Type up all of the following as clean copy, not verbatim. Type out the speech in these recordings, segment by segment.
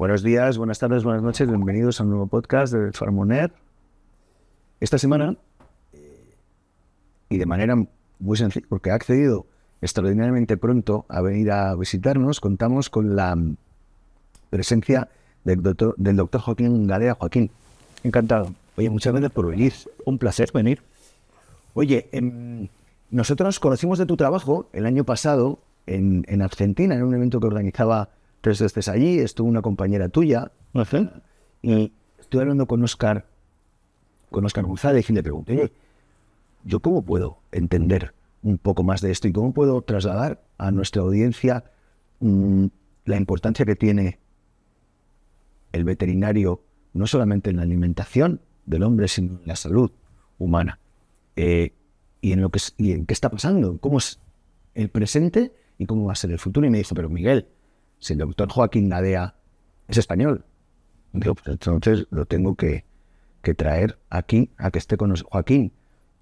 Buenos días, buenas tardes, buenas noches, bienvenidos a un nuevo podcast de Farmoner. Esta semana, y de manera muy sencilla, porque ha accedido extraordinariamente pronto a venir a visitarnos, contamos con la presencia del doctor Joaquín Gadea. Joaquín, Encantado. Oye, muchas gracias por venir. Un placer venir. Oye, nosotros nos conocimos de tu trabajo el año pasado en Argentina, en un evento que organizaba 3 veces allí. Estuvo una compañera tuya, y estuve hablando con Óscar González y le pregunté, oye, ¿yo cómo puedo entender un poco más de esto y cómo puedo trasladar a nuestra audiencia la importancia que tiene el veterinario, no solamente en la alimentación del hombre, sino en la salud humana? Y en qué está pasando, cómo es el presente y cómo va a ser el futuro. Y me dijo, pero Miguel, si el doctor Joaquín Gadea es español, digo, pues entonces lo tengo que traer aquí a que esté con nosotros. Joaquín,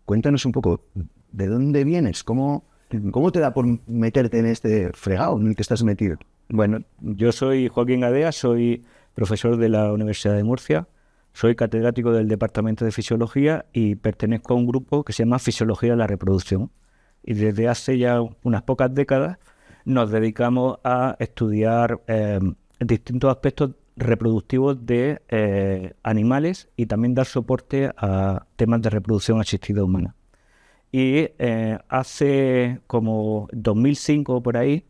cuéntanos un poco, ¿de dónde vienes? ¿Cómo te da por meterte en este fregado en el que estás metido? Bueno, yo soy Joaquín Gadea, soy profesor de la Universidad de Murcia, soy catedrático del Departamento de Fisiología y pertenezco a un grupo que se llama Fisiología de la Reproducción. Y desde hace ya unas pocas décadas nos dedicamos a estudiar distintos aspectos reproductivos de animales y también dar soporte a temas de reproducción asistida humana. Y hace como 2005 o por ahí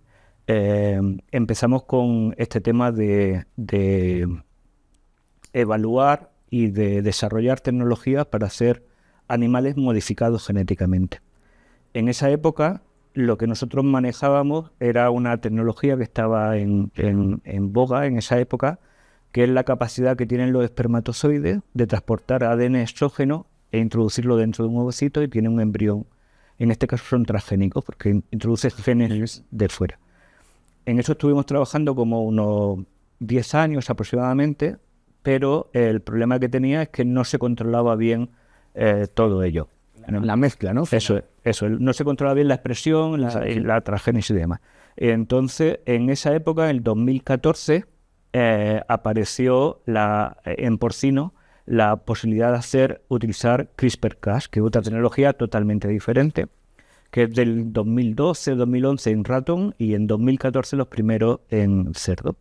empezamos con este tema de evaluar y de desarrollar tecnologías para hacer animales modificados genéticamente. En esa época lo que nosotros manejábamos era una tecnología que estaba en boga en esa época, que es la capacidad que tienen los espermatozoides de transportar ADN exógeno e introducirlo dentro de un ovocito y tiene un embrión. En este caso son transgénicos porque introduce genes de fuera. En eso estuvimos trabajando como unos 10 años aproximadamente, pero el problema que tenía es que no se controlaba bien todo ello. La mezcla, ¿no? Eso, no se controlaba bien la expresión, la transgénesis y demás. Entonces, en esa época, en el 2014, apareció en porcino la posibilidad de utilizar CRISPR-Cas, que es otra tecnología totalmente diferente, que es del 2012, 2011 en ratón y en 2014 los primeros en cerdo.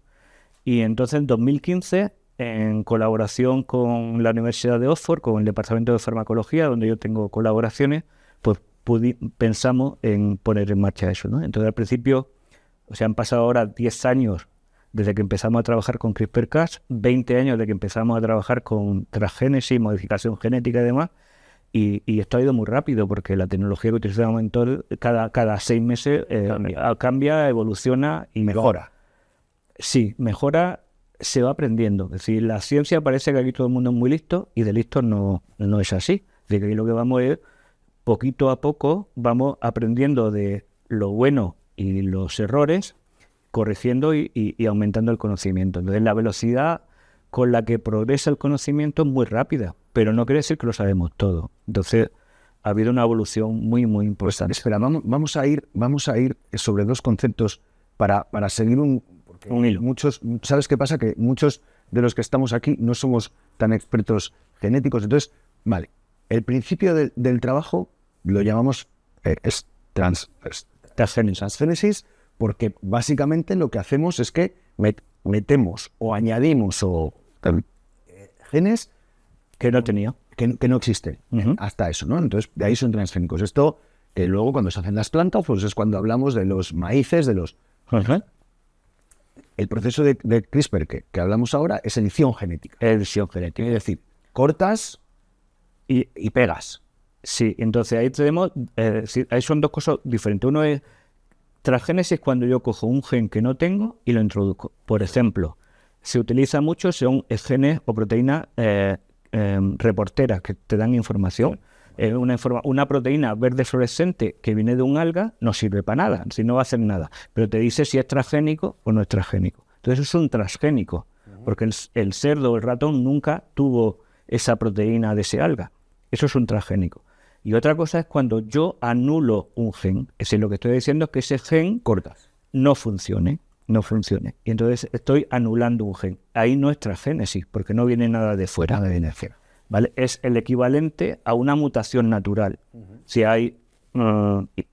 Y entonces en 2015, en colaboración con la Universidad de Oxford, con el Departamento de Farmacología, donde yo tengo colaboraciones, pues pensamos en poner en marcha eso, ¿no? Entonces al principio, han pasado ahora 10 años desde que empezamos a trabajar con CRISPR-Cas, 20 años desde que empezamos a trabajar con transgénesis, modificación genética y demás, y esto ha ido muy rápido porque la tecnología que utilizamos en todo, cada 6 meses cambia, evoluciona y mejora. Sí, mejora, se va aprendiendo. Es decir, la ciencia parece que aquí todo el mundo es muy listo y de listo no es así. Es decir, que aquí lo que vamos es, poquito a poco, vamos aprendiendo de lo bueno y los errores, corrigiendo y aumentando el conocimiento. Entonces, la velocidad con la que progresa el conocimiento es muy rápida, pero no quiere decir que lo sabemos todo. Entonces, ha habido una evolución muy, muy importante. Pues, espera, vamos a ir sobre 2 conceptos para seguir un hilo. ¿Sabes qué pasa? Que muchos de los que estamos aquí no somos tan expertos genéticos. Entonces, vale, el principio del trabajo lo llamamos transgénesis, porque básicamente lo que hacemos es que metemos o añadimos genes que no tenía, que no existen, hasta eso, ¿no? Entonces, de ahí son transgénicos. Esto, luego cuando se hacen las plantas, pues es cuando hablamos de los maíces, de los... El proceso de CRISPR que hablamos ahora es edición genética. Edición genética. Es decir, cortas y pegas. Sí, entonces ahí tenemos, ahí son 2 cosas diferentes. Uno es transgénesis, cuando yo cojo un gen que no tengo y lo introduzco. Por ejemplo, se utiliza mucho, son genes o proteínas reporteras que te dan información. Una proteína verde fluorescente que viene de un alga no sirve para nada, si no va a hacer nada, pero te dice si es transgénico o no es transgénico. Entonces eso es un transgénico, porque el cerdo o el ratón nunca tuvo esa proteína de ese alga. Eso es un transgénico. Y otra cosa es cuando yo anulo un gen, es decir, lo que estoy diciendo es que ese gen cortas no funcione. no funcione. Y entonces estoy anulando un gen. Ahí no es transgénesis, porque no viene nada de fuera. Nada viene de fuera. ¿Vale? Es el equivalente a una mutación natural. Si hay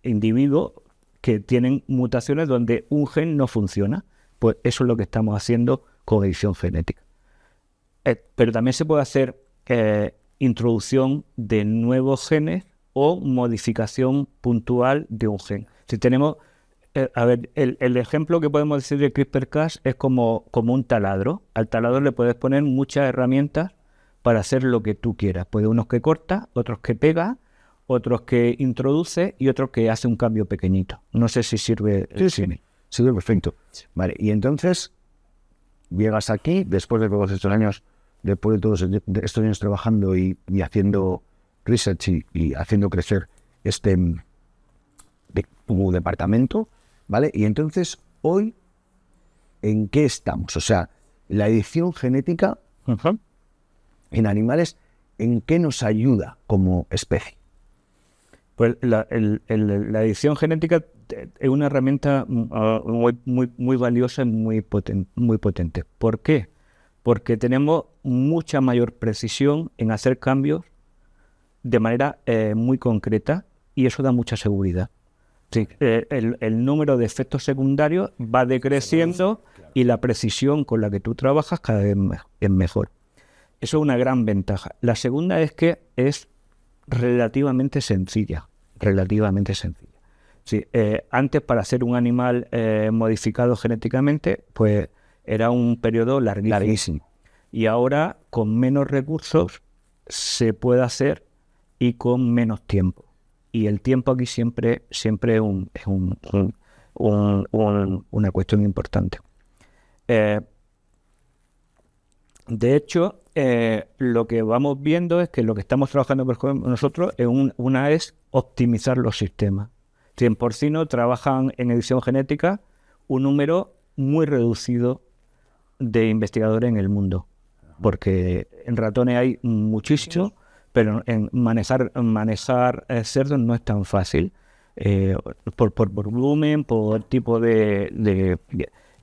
individuos que tienen mutaciones donde un gen no funciona, pues eso es lo que estamos haciendo con edición genética. Pero también se puede hacer introducción de nuevos genes o modificación puntual de un gen. Si tenemos, el ejemplo que podemos decir de CRISPR-Cas es como un taladro. Al taladro le puedes poner muchas herramientas para hacer lo que tú quieras. Puede unos que corta, otros que pega, otros que introduce y otros que hace un cambio pequeñito. No sé si sirve. Sí, sirve perfecto. Vale, y entonces llegas aquí, después de todos estos años, después de todos estos años trabajando y haciendo research y haciendo crecer tu departamento, ¿vale? Y entonces, hoy, ¿en qué estamos? O sea, la edición genética en animales, ¿en qué nos ayuda como especie? Pues la edición genética es una herramienta muy valiosa y muy potente. ¿Por qué? Porque tenemos mucha mayor precisión en hacer cambios de manera muy concreta y eso da mucha seguridad. Sí, el número de efectos secundarios va decreciendo y la precisión con la que tú trabajas cada vez es mejor. Eso es una gran ventaja. La segunda es que es relativamente sencilla. Sí, antes, para hacer un animal modificado genéticamente, pues era un periodo larguísimo. Y ahora, con menos recursos, se puede hacer y con menos tiempo. Y el tiempo aquí siempre es una cuestión importante. De hecho, lo que vamos viendo es que lo que estamos trabajando nosotros es optimizar los sistemas. Si en porcino trabajan en edición genética un número muy reducido de investigadores en el mundo, porque en ratones hay muchísimo, pero en manejar cerdos no es tan fácil, por volumen, por tipo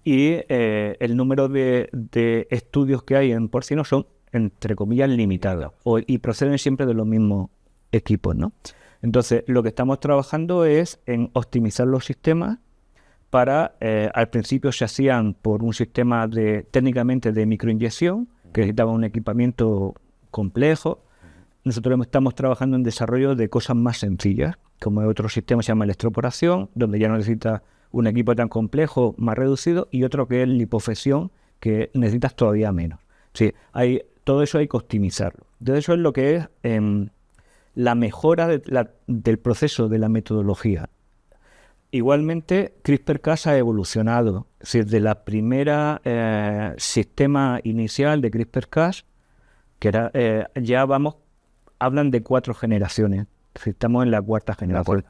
y el número de estudios que hay en porcino son, entre comillas, limitados y proceden siempre de los mismos equipos, ¿no? Entonces, lo que estamos trabajando es en optimizar los sistemas para, al principio se hacían por un sistema técnicamente de microinyección, que necesitaba un equipamiento complejo. Nosotros estamos trabajando en desarrollo de cosas más sencillas, como otro sistema se llama electroporación, donde ya no necesitas un equipo tan complejo, más reducido, y otro que es lipofección, que necesitas todavía menos. Sí, todo eso hay que optimizarlo. Entonces, eso es lo que es la mejora del proceso de la metodología. Igualmente, CRISPR-Cas ha evolucionado. Es decir, de la primera sistema inicial de CRISPR-Cas, que era hablan de 4 generaciones. Es decir, estamos en la 4ª generación.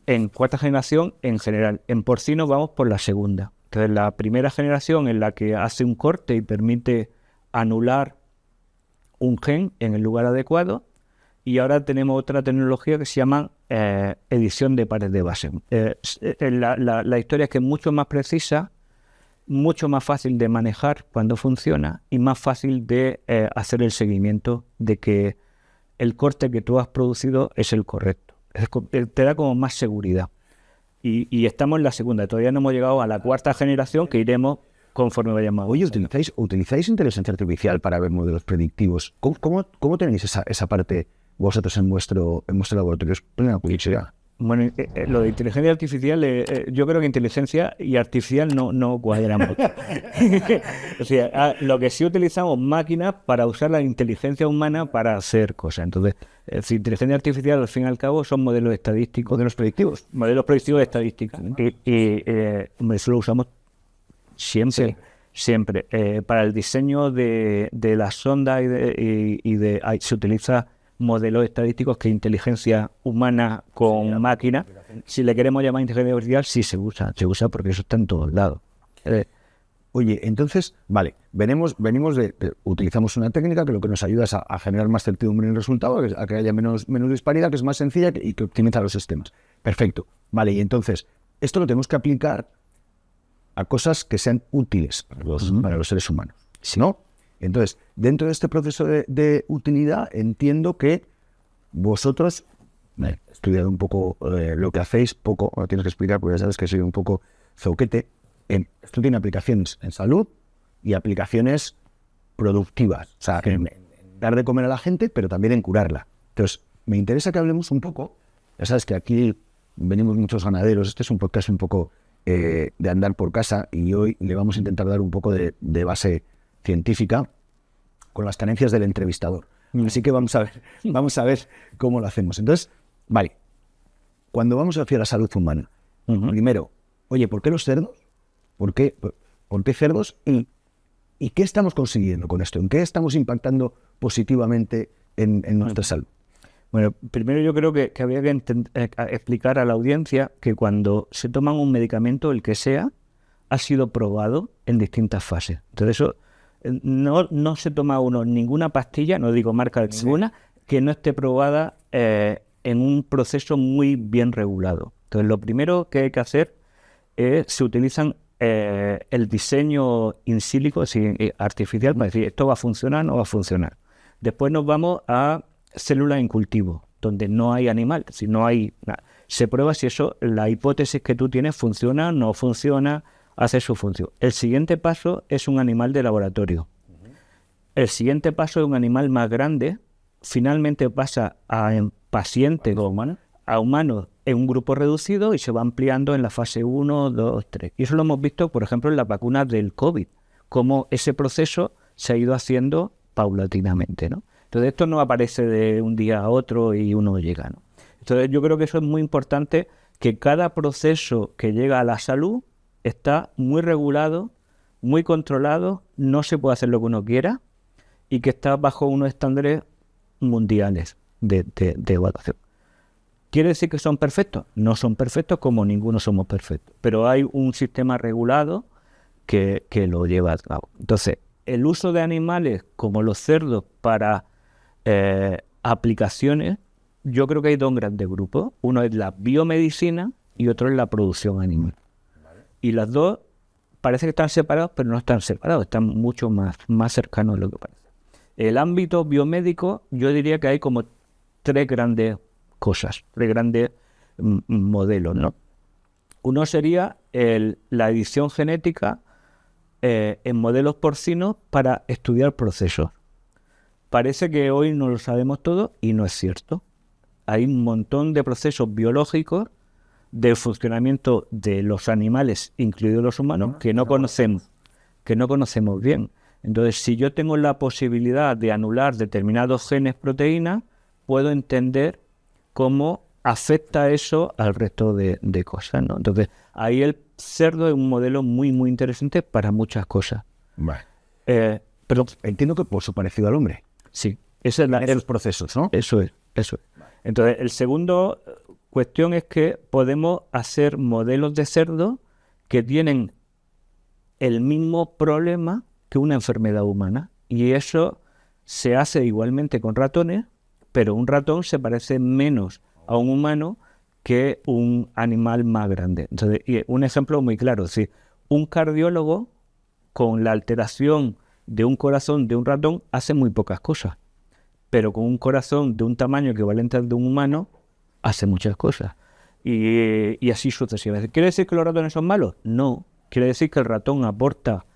En 4ª generación, en general. En porcino vamos por la segunda. Entonces, la primera generación en la que hace un corte y permite anular un gen en el lugar adecuado. Y ahora tenemos otra tecnología que se llama edición de pares de base. La historia es que es mucho más precisa, mucho más fácil de manejar cuando funciona y más fácil de hacer el seguimiento de que el corte que tú has producido es el correcto. Te da como más seguridad. Y estamos en la segunda. Todavía no hemos llegado a la 4ª generación, que iremos conforme vayamos. Oye, ¿utilizáis inteligencia artificial para ver modelos predictivos? ¿Cómo tenéis esa parte vosotros en vuestro laboratorio? Es plena curiosidad. Bueno, lo de inteligencia artificial, yo creo que inteligencia y artificial no cuadran mucho. O sea, lo que sí utilizamos máquinas para usar la inteligencia humana para hacer cosas. Entonces, inteligencia artificial, al fin y al cabo, son modelos estadísticos. ¿Modelos predictivos? Modelos predictivos de estadística. Eso lo usamos siempre. Sí. Siempre. Para el diseño de la sonda se utiliza modelos estadísticos que inteligencia humana con máquina. Si le queremos llamar inteligencia artificial, sí se usa porque eso está en todos lados. Oye, entonces, vale, utilizamos una técnica que lo que nos ayuda es a generar más certidumbre en el resultado, a que haya menos disparidad, que es más sencilla y que optimiza los sistemas. Perfecto. Vale, y entonces, esto lo tenemos que aplicar a cosas que sean útiles para los seres humanos. Si no, entonces, dentro de este proceso de utilidad, entiendo que vosotros, he estudiado un poco lo que hacéis, poco, no tienes que explicar porque ya sabes que soy un poco zoquete. Esto tiene aplicaciones en salud y aplicaciones productivas, o sea, en dar de comer a la gente, pero también en curarla. Entonces, me interesa que hablemos un poco, ya sabes que aquí venimos muchos ganaderos, este es un podcast un poco de andar por casa y hoy le vamos a intentar dar un poco de base científica con las carencias del entrevistador. Así que vamos a ver cómo lo hacemos. Entonces, vale, cuando vamos hacia la salud humana, primero, oye, ¿por qué los cerdos? ¿Por qué cerdos? ¿Y qué estamos consiguiendo con esto? ¿En qué estamos impactando positivamente en nuestra salud? Bueno, primero yo creo que había que explicar a la audiencia que cuando se toman un medicamento, el que sea, ha sido probado en distintas fases. Entonces eso no se toma uno ninguna pastilla, no digo marca ninguna, que no esté probada en un proceso muy bien regulado. Entonces lo primero que hay que hacer es, se utilizan el diseño in silico, es decir, artificial, para decir esto va a funcionar o no va a funcionar. Después nos vamos a células en cultivo, donde no hay animal, si no hay nada. Se prueba si eso, la hipótesis que tú tienes funciona, no funciona, hace su función. El siguiente paso es un animal de laboratorio. El siguiente paso es un animal más grande, finalmente pasa a pacientes, a humanos en un grupo reducido y se va ampliando en la fase 1, 2, 3. Y eso lo hemos visto, por ejemplo, en las vacunas del COVID, cómo ese proceso se ha ido haciendo paulatinamente, ¿no? Entonces esto no aparece de un día a otro y uno llega, ¿no? Entonces yo creo que eso es muy importante, que cada proceso que llega a la salud está muy regulado, muy controlado, no se puede hacer lo que uno quiera y que está bajo unos estándares mundiales de evaluación. ¿Quiere decir que son perfectos? No son perfectos como ninguno somos perfectos, pero hay un sistema regulado que lo lleva a cabo. Entonces, el uso de animales como los cerdos para aplicaciones, yo creo que hay dos grandes grupos. Uno es la biomedicina y otro es la producción animal. Y las dos parece que están separados, pero no están separados, están mucho más cercanos de lo que parece. El ámbito biomédico, yo diría que hay como tres grandes cosas, tres grandes modelos, ¿no? Uno sería la edición genética en modelos porcinos para estudiar procesos. Parece que hoy no lo sabemos todo y no es cierto. Hay un montón de procesos biológicos del funcionamiento de los animales, incluidos los humanos, que no conocemos bien. Entonces, si yo tengo la posibilidad de anular determinados genes, proteínas, puedo entender cómo afecta eso al resto de cosas, ¿no? Entonces, ahí el cerdo es un modelo muy, muy interesante para muchas cosas. Vale. Pero entiendo que por su parecido al hombre. Sí, ese es esos procesos, ¿no? Eso es. Vale. Entonces, el segundo cuestión es que podemos hacer modelos de cerdo que tienen el mismo problema que una enfermedad humana. Y eso se hace igualmente con ratones, pero un ratón se parece menos a un humano que un animal más grande. Entonces, y un ejemplo muy claro, es decir, un cardiólogo con la alteración de un corazón de un ratón hace muy pocas cosas, pero con un corazón de un tamaño equivalente al de un humano hace muchas cosas. Y así sucesivamente. ¿Quiere decir que los ratones son malos? No. Quiere decir que el ratón aporta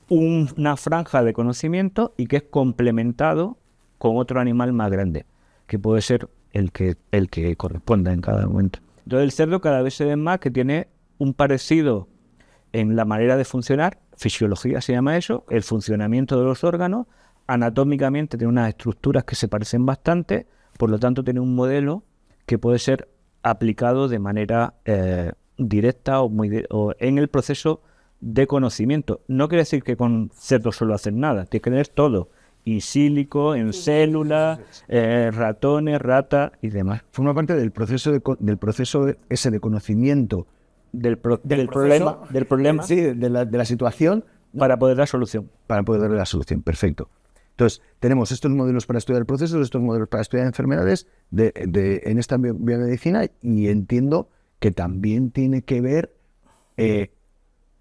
una franja de conocimiento y que es complementado con otro animal más grande, que puede ser el que corresponda en cada momento. Entonces el cerdo cada vez se ve más que tiene un parecido en la manera de funcionar, fisiología se llama eso, el funcionamiento de los órganos, anatómicamente tiene unas estructuras que se parecen bastante, por lo tanto tiene un modelo que puede ser aplicado de manera directa o en el proceso de conocimiento. No quiere decir que con cerdos solo hacen nada, tiene que tener todo, in sílico, en células, ratones, ratas y demás. Forma parte del proceso ese de conocimiento del problema, sí, de la situación, para poder dar solución. Para poder darle la solución, perfecto. Entonces, tenemos estos modelos para estudiar procesos, estos modelos para estudiar enfermedades en esta biomedicina, y entiendo que también tiene que ver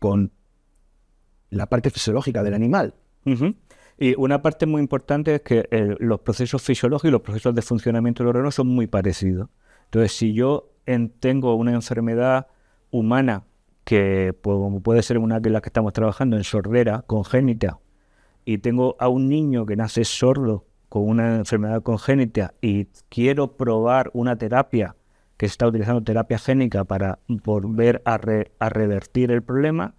con la parte fisiológica del animal. Uh-huh. Y una parte muy importante es que los procesos fisiológicos y los procesos de funcionamiento del órgano son muy parecidos. Entonces, si yo tengo una enfermedad humana que como puede ser una de las que estamos trabajando en sordera congénita, y tengo a un niño que nace sordo con una enfermedad congénita y quiero probar una terapia que se está utilizando, terapia génica, para volver a revertir el problema,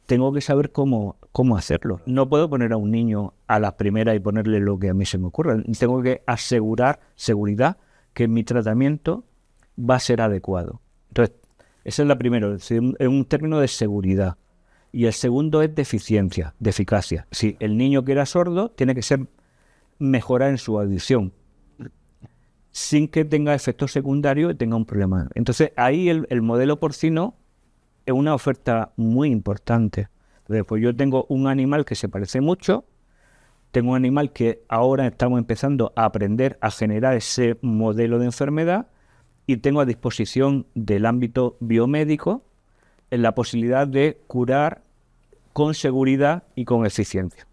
tengo que saber cómo hacerlo. No puedo poner a un niño a las primeras y ponerle lo que a mí se me ocurra. Tengo que asegurar seguridad que mi tratamiento va a ser adecuado. Entonces, esa es la primera, es un término de seguridad. Y el segundo es de eficiencia, de eficacia. Si el niño que era sordo tiene que ser mejorar en su audición, sin que tenga efectos secundarios y tenga un problema. Entonces, ahí el modelo porcino es una oferta muy importante. Entonces, pues yo tengo un animal que se parece mucho, tengo un animal que ahora estamos empezando a aprender a generar ese modelo de enfermedad, y tengo a disposición del ámbito biomédico la posibilidad de curar con seguridad y con eficiencia.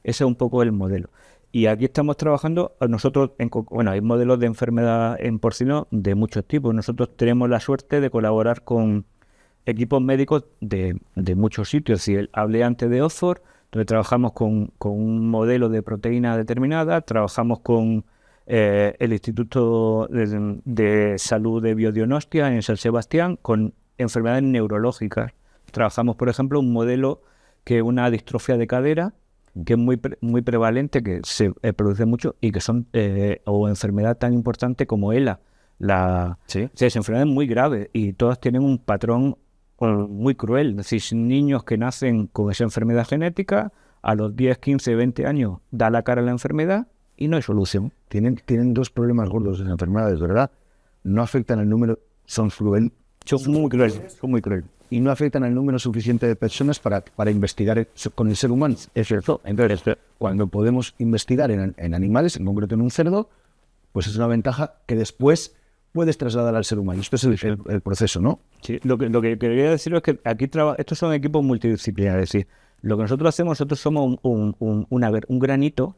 Ese es un poco el modelo. Y aquí estamos trabajando, nosotros, hay modelos de enfermedad en porcino de muchos tipos. Nosotros tenemos la suerte de colaborar con equipos médicos de muchos sitios. Si hablé antes de Oxford, donde trabajamos con un modelo de proteína determinada, trabajamos con el Instituto de Salud de Biodiagnostia en San Sebastián, con enfermedades neurológicas. Trabajamos, por ejemplo, un modelo que es una distrofia de cadera, que es muy prevalente, que se produce mucho, y que son o enfermedad tan importante como ELA. ¿Sí? Es enfermedad muy grave y todas tienen un patrón muy cruel. Es decir, niños que nacen con esa enfermedad genética, a los 10, 15, 20 años da la cara a la enfermedad y no hay solución. Tienen dos problemas gordos esas enfermedades, ¿verdad? No afectan al número, son muy crueles. Y no afectan al número suficiente de personas para investigar con el ser humano. Es cierto. Entonces, cuando podemos investigar en animales, en concreto en un cerdo, pues es una ventaja que después puedes trasladar al ser humano. Esto es el proceso, ¿no? Sí, lo que quería decir es que aquí estos son equipos multidisciplinares. Es decir, lo que nosotros somos un granito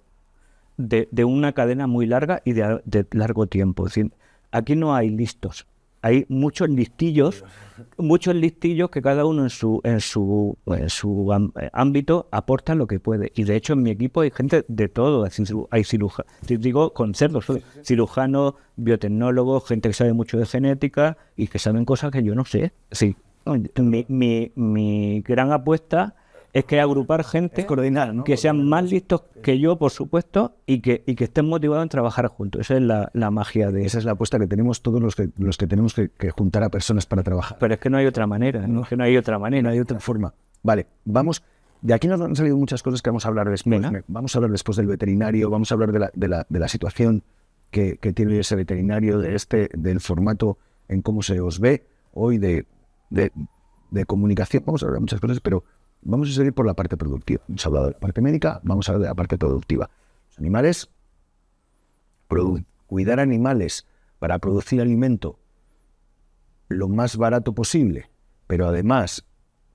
de una cadena muy larga y de largo tiempo. Es decir, aquí no hay listos. Hay muchos listillos que cada uno en su ámbito aporta lo que puede. Y de hecho en mi equipo hay gente de todo. Hay cirujanos, con cerdos, cirujanos, biotecnólogos, gente que sabe mucho de genética y que saben cosas que yo no sé. Sí. Mi gran apuesta es que agrupar gente coordinar, ¿no? Que sean más listos que yo, por supuesto, y que estén motivados en trabajar juntos. Esa es la magia de... Esa es la apuesta que tenemos todos los que tenemos que juntar a personas para trabajar. Pero es que no hay otra manera, ¿no? Es que no hay otra manera. No hay otra forma. Vale, vamos... De aquí nos han salido muchas cosas que vamos a hablar después. Vamos a hablar después del veterinario, vamos a hablar de la situación que tiene ese veterinario, del formato en cómo se os ve hoy, de comunicación. Vamos a hablar de muchas cosas, pero vamos a seguir por la parte productiva. Hemos hablado de la parte médica, vamos a hablar de la parte productiva. Los animales, cuidar animales para producir alimento lo más barato posible, pero además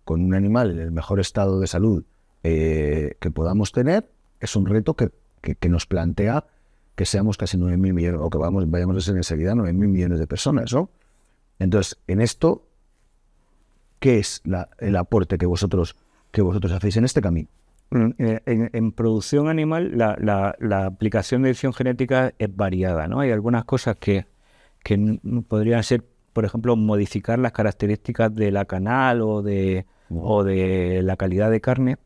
con un animal en el mejor estado de salud que podamos tener, es un reto que nos plantea que seamos casi 9.000 millones, o que vayamos a ser enseguida 9.000 millones de personas, ¿no? Entonces, en esto, ¿qué es el aporte que vosotros hacéis en este camino? En producción animal, la aplicación de edición genética es variada, ¿no? Hay algunas cosas que podrían ser, por ejemplo, modificar las características de la canal o de la calidad de carne,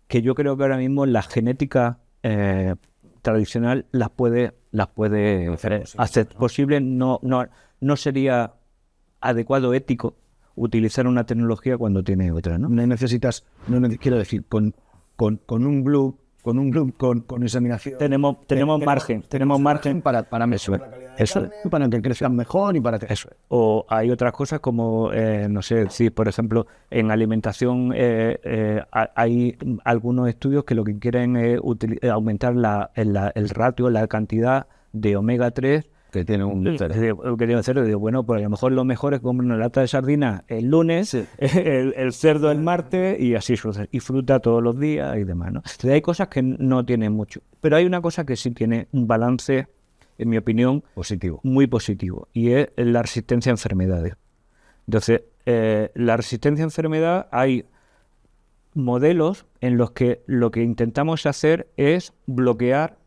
que yo creo que ahora mismo la genética tradicional las puede hacer posible. No sería adecuado, ético, utilizar una tecnología cuando tiene otra, ¿no? Quiero decir, con un blue, con examinación. Tenemos margen para mejorar la calidad de carne, para que crezcan mejor y para que... Eso. O hay otras cosas como, no sé, si por ejemplo en alimentación hay algunos estudios que lo que quieren es aumentar el ratio, la cantidad de omega 3 que tiene un cerdo. Digo, bueno, pues a lo mejor lo mejor es comer una lata de sardinas el lunes, el cerdo el martes y así sucede. Y fruta todos los días y demás, ¿no? Entonces hay cosas que no tienen mucho. Pero hay una cosa que sí tiene un balance, en mi opinión, muy positivo. Y es la resistencia a enfermedades. Entonces, la resistencia a enfermedad, hay modelos en los que lo que intentamos hacer es bloquear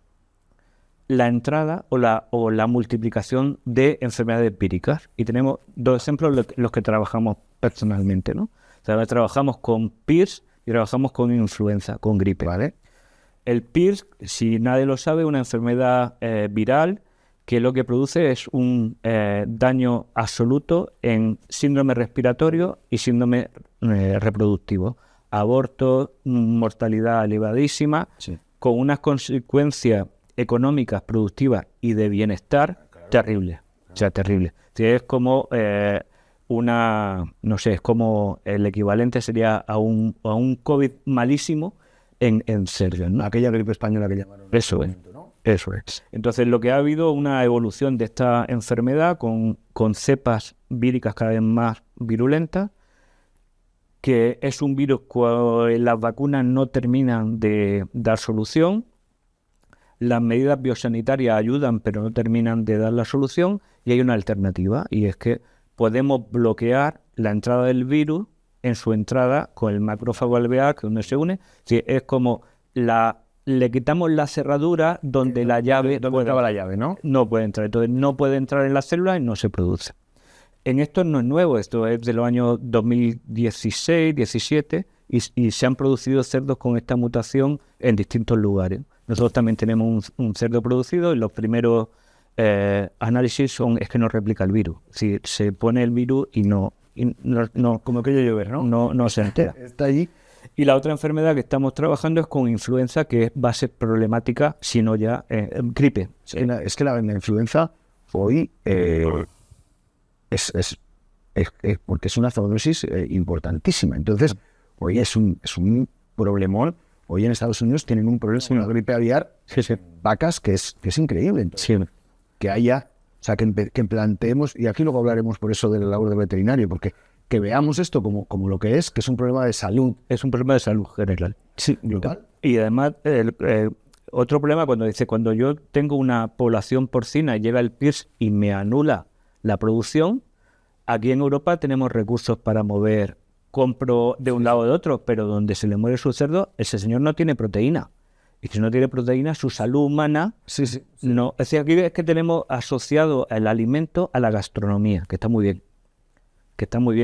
la entrada o la multiplicación de enfermedades empíricas. Y tenemos dos ejemplos los que trabajamos personalmente, ¿no? O sea, trabajamos con PIRS y trabajamos con influenza, con gripe. ¿Vale? El PIRS, si nadie lo sabe, es una enfermedad viral que lo que produce es un daño absoluto en síndrome respiratorio y síndrome reproductivo. Abortos, mortalidad elevadísima, con unas consecuencias económicas, productivas y de bienestar terribles. O sea, terribles. Es como no sé, es como el equivalente sería a un COVID malísimo en serio, ¿no? Aquella gripe española que llamaron. Eso es. Eso es. Entonces, lo que ha habido una evolución de esta enfermedad con cepas víricas cada vez más virulentas, que es un virus que las vacunas no terminan de dar solución. Las medidas biosanitarias ayudan, pero no terminan de dar la solución, y hay una alternativa, y es que podemos bloquear la entrada del virus en su entrada con el macrófago alvear, que es donde se une. Sí, es como le quitamos la cerradura donde la llave... ¿Dónde estaba la llave, no? No puede entrar. Entonces no puede entrar en la célula y no se produce. En esto no es nuevo, esto es de los años 2016, 17, y se han producido cerdos con esta mutación en distintos lugares. Nosotros también tenemos un cerdo producido y los primeros análisis es que no replica el virus. Si se pone el virus y no como que llover, ¿no? No se entera. Está allí. Y la otra enfermedad que estamos trabajando es con influenza, que va a ser problemática, si no ya gripe. Es que la influenza hoy es porque es una zoonosis importantísima. Entonces, hoy es un problemón. Hoy en Estados Unidos tienen un problema con la gripe aviar, vacas, que es increíble. Entonces, que haya, o sea, que planteemos, y aquí luego hablaremos por eso de la labor de veterinario, porque que veamos esto como lo que es un problema de salud. Es un problema de salud general. Sí, brutal. Y además, otro problema cuando yo tengo una población porcina y llega el PIRS y me anula la producción, aquí en Europa tenemos recursos para mover, compro de un lado o de otro, pero donde se le muere su cerdo, ese señor no tiene proteína. Y si no tiene proteína, su salud humana no. Es decir, aquí es que tenemos asociado el alimento a la gastronomía, que está muy bien.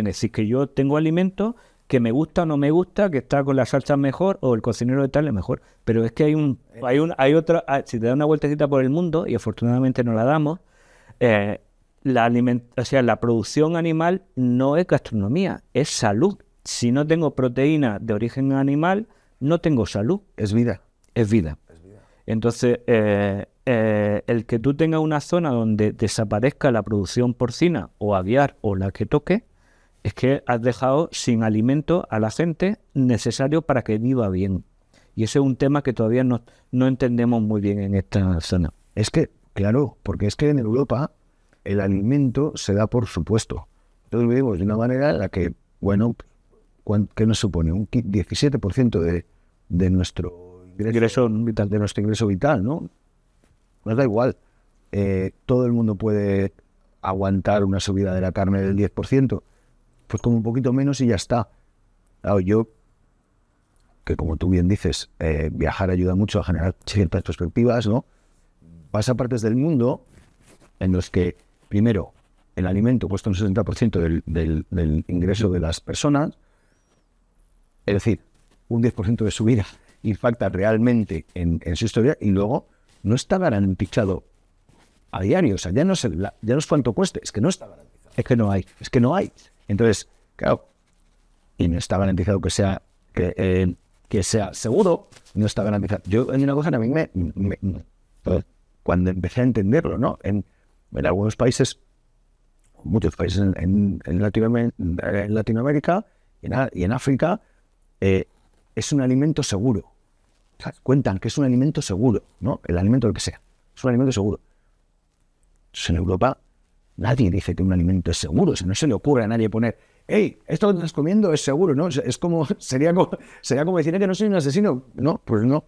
Es decir, que yo tengo alimentos que me gusta o no me gusta, que está con la salsa mejor o el cocinero de tal es mejor. Pero es que hay otra, si te da una vueltecita por el mundo, y afortunadamente no la damos, la producción animal no es gastronomía, es salud. Si no tengo proteína de origen animal, no tengo salud. Es vida. Es vida. Entonces, el que tú tengas una zona donde desaparezca la producción porcina o aviar o la que toque, es que has dejado sin alimento a la gente necesario para que viva bien. Y ese es un tema que todavía no entendemos muy bien en esta zona. Es que, claro, porque es que en Europa el alimento se da por supuesto. Entonces vivimos de una manera en la que, bueno, ¿qué nos supone? Un 17% de nuestro ingreso vital, ¿no? Nos da igual. Todo el mundo puede aguantar una subida de la carne del 10%, pues como un poquito menos y ya está. Claro, yo, que como tú bien dices, viajar ayuda mucho a generar ciertas perspectivas, ¿no? Vas a partes del mundo en los que, primero, el alimento cuesta un 60% del ingreso de las personas, es decir, un 10% de subida impacta realmente en su historia, y luego no está garantizado a diario. O sea, ya no es cuánto cueste, es que no está garantizado. Es que no hay. Entonces, claro, y no está garantizado que sea seguro, no está garantizado. Yo, en una cosa, a mí cuando empecé a entenderlo, ¿no? En algunos países, muchos países en Latinoamérica y en África, es un alimento seguro. Cuentan que es un alimento seguro, ¿no? El alimento, el que sea, es un alimento seguro. Entonces, en Europa nadie dice que un alimento es seguro. O sea, no se le ocurre a nadie poner, hey, esto que estás comiendo es seguro, ¿no? Es como, sería como decir que no soy un asesino. No, pues no.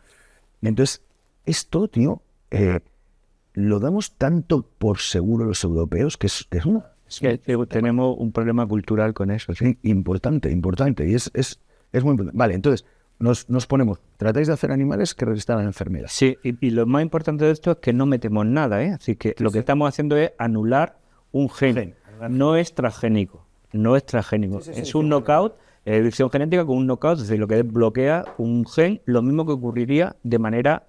Entonces, esto, tío, lo damos tanto por seguro los europeos que es tenemos un problema cultural con eso. Sí, importante. Y es muy importante. Vale, entonces, nos ponemos, tratáis de hacer animales que resistan a la enfermedad. Sí, y lo más importante de esto es que no metemos nada, ¿eh? Así que lo que estamos haciendo es anular un gen. No es transgénico. Es un knockout, edición genética con un knockout, es decir, lo que bloquea un gen, lo mismo que ocurriría de manera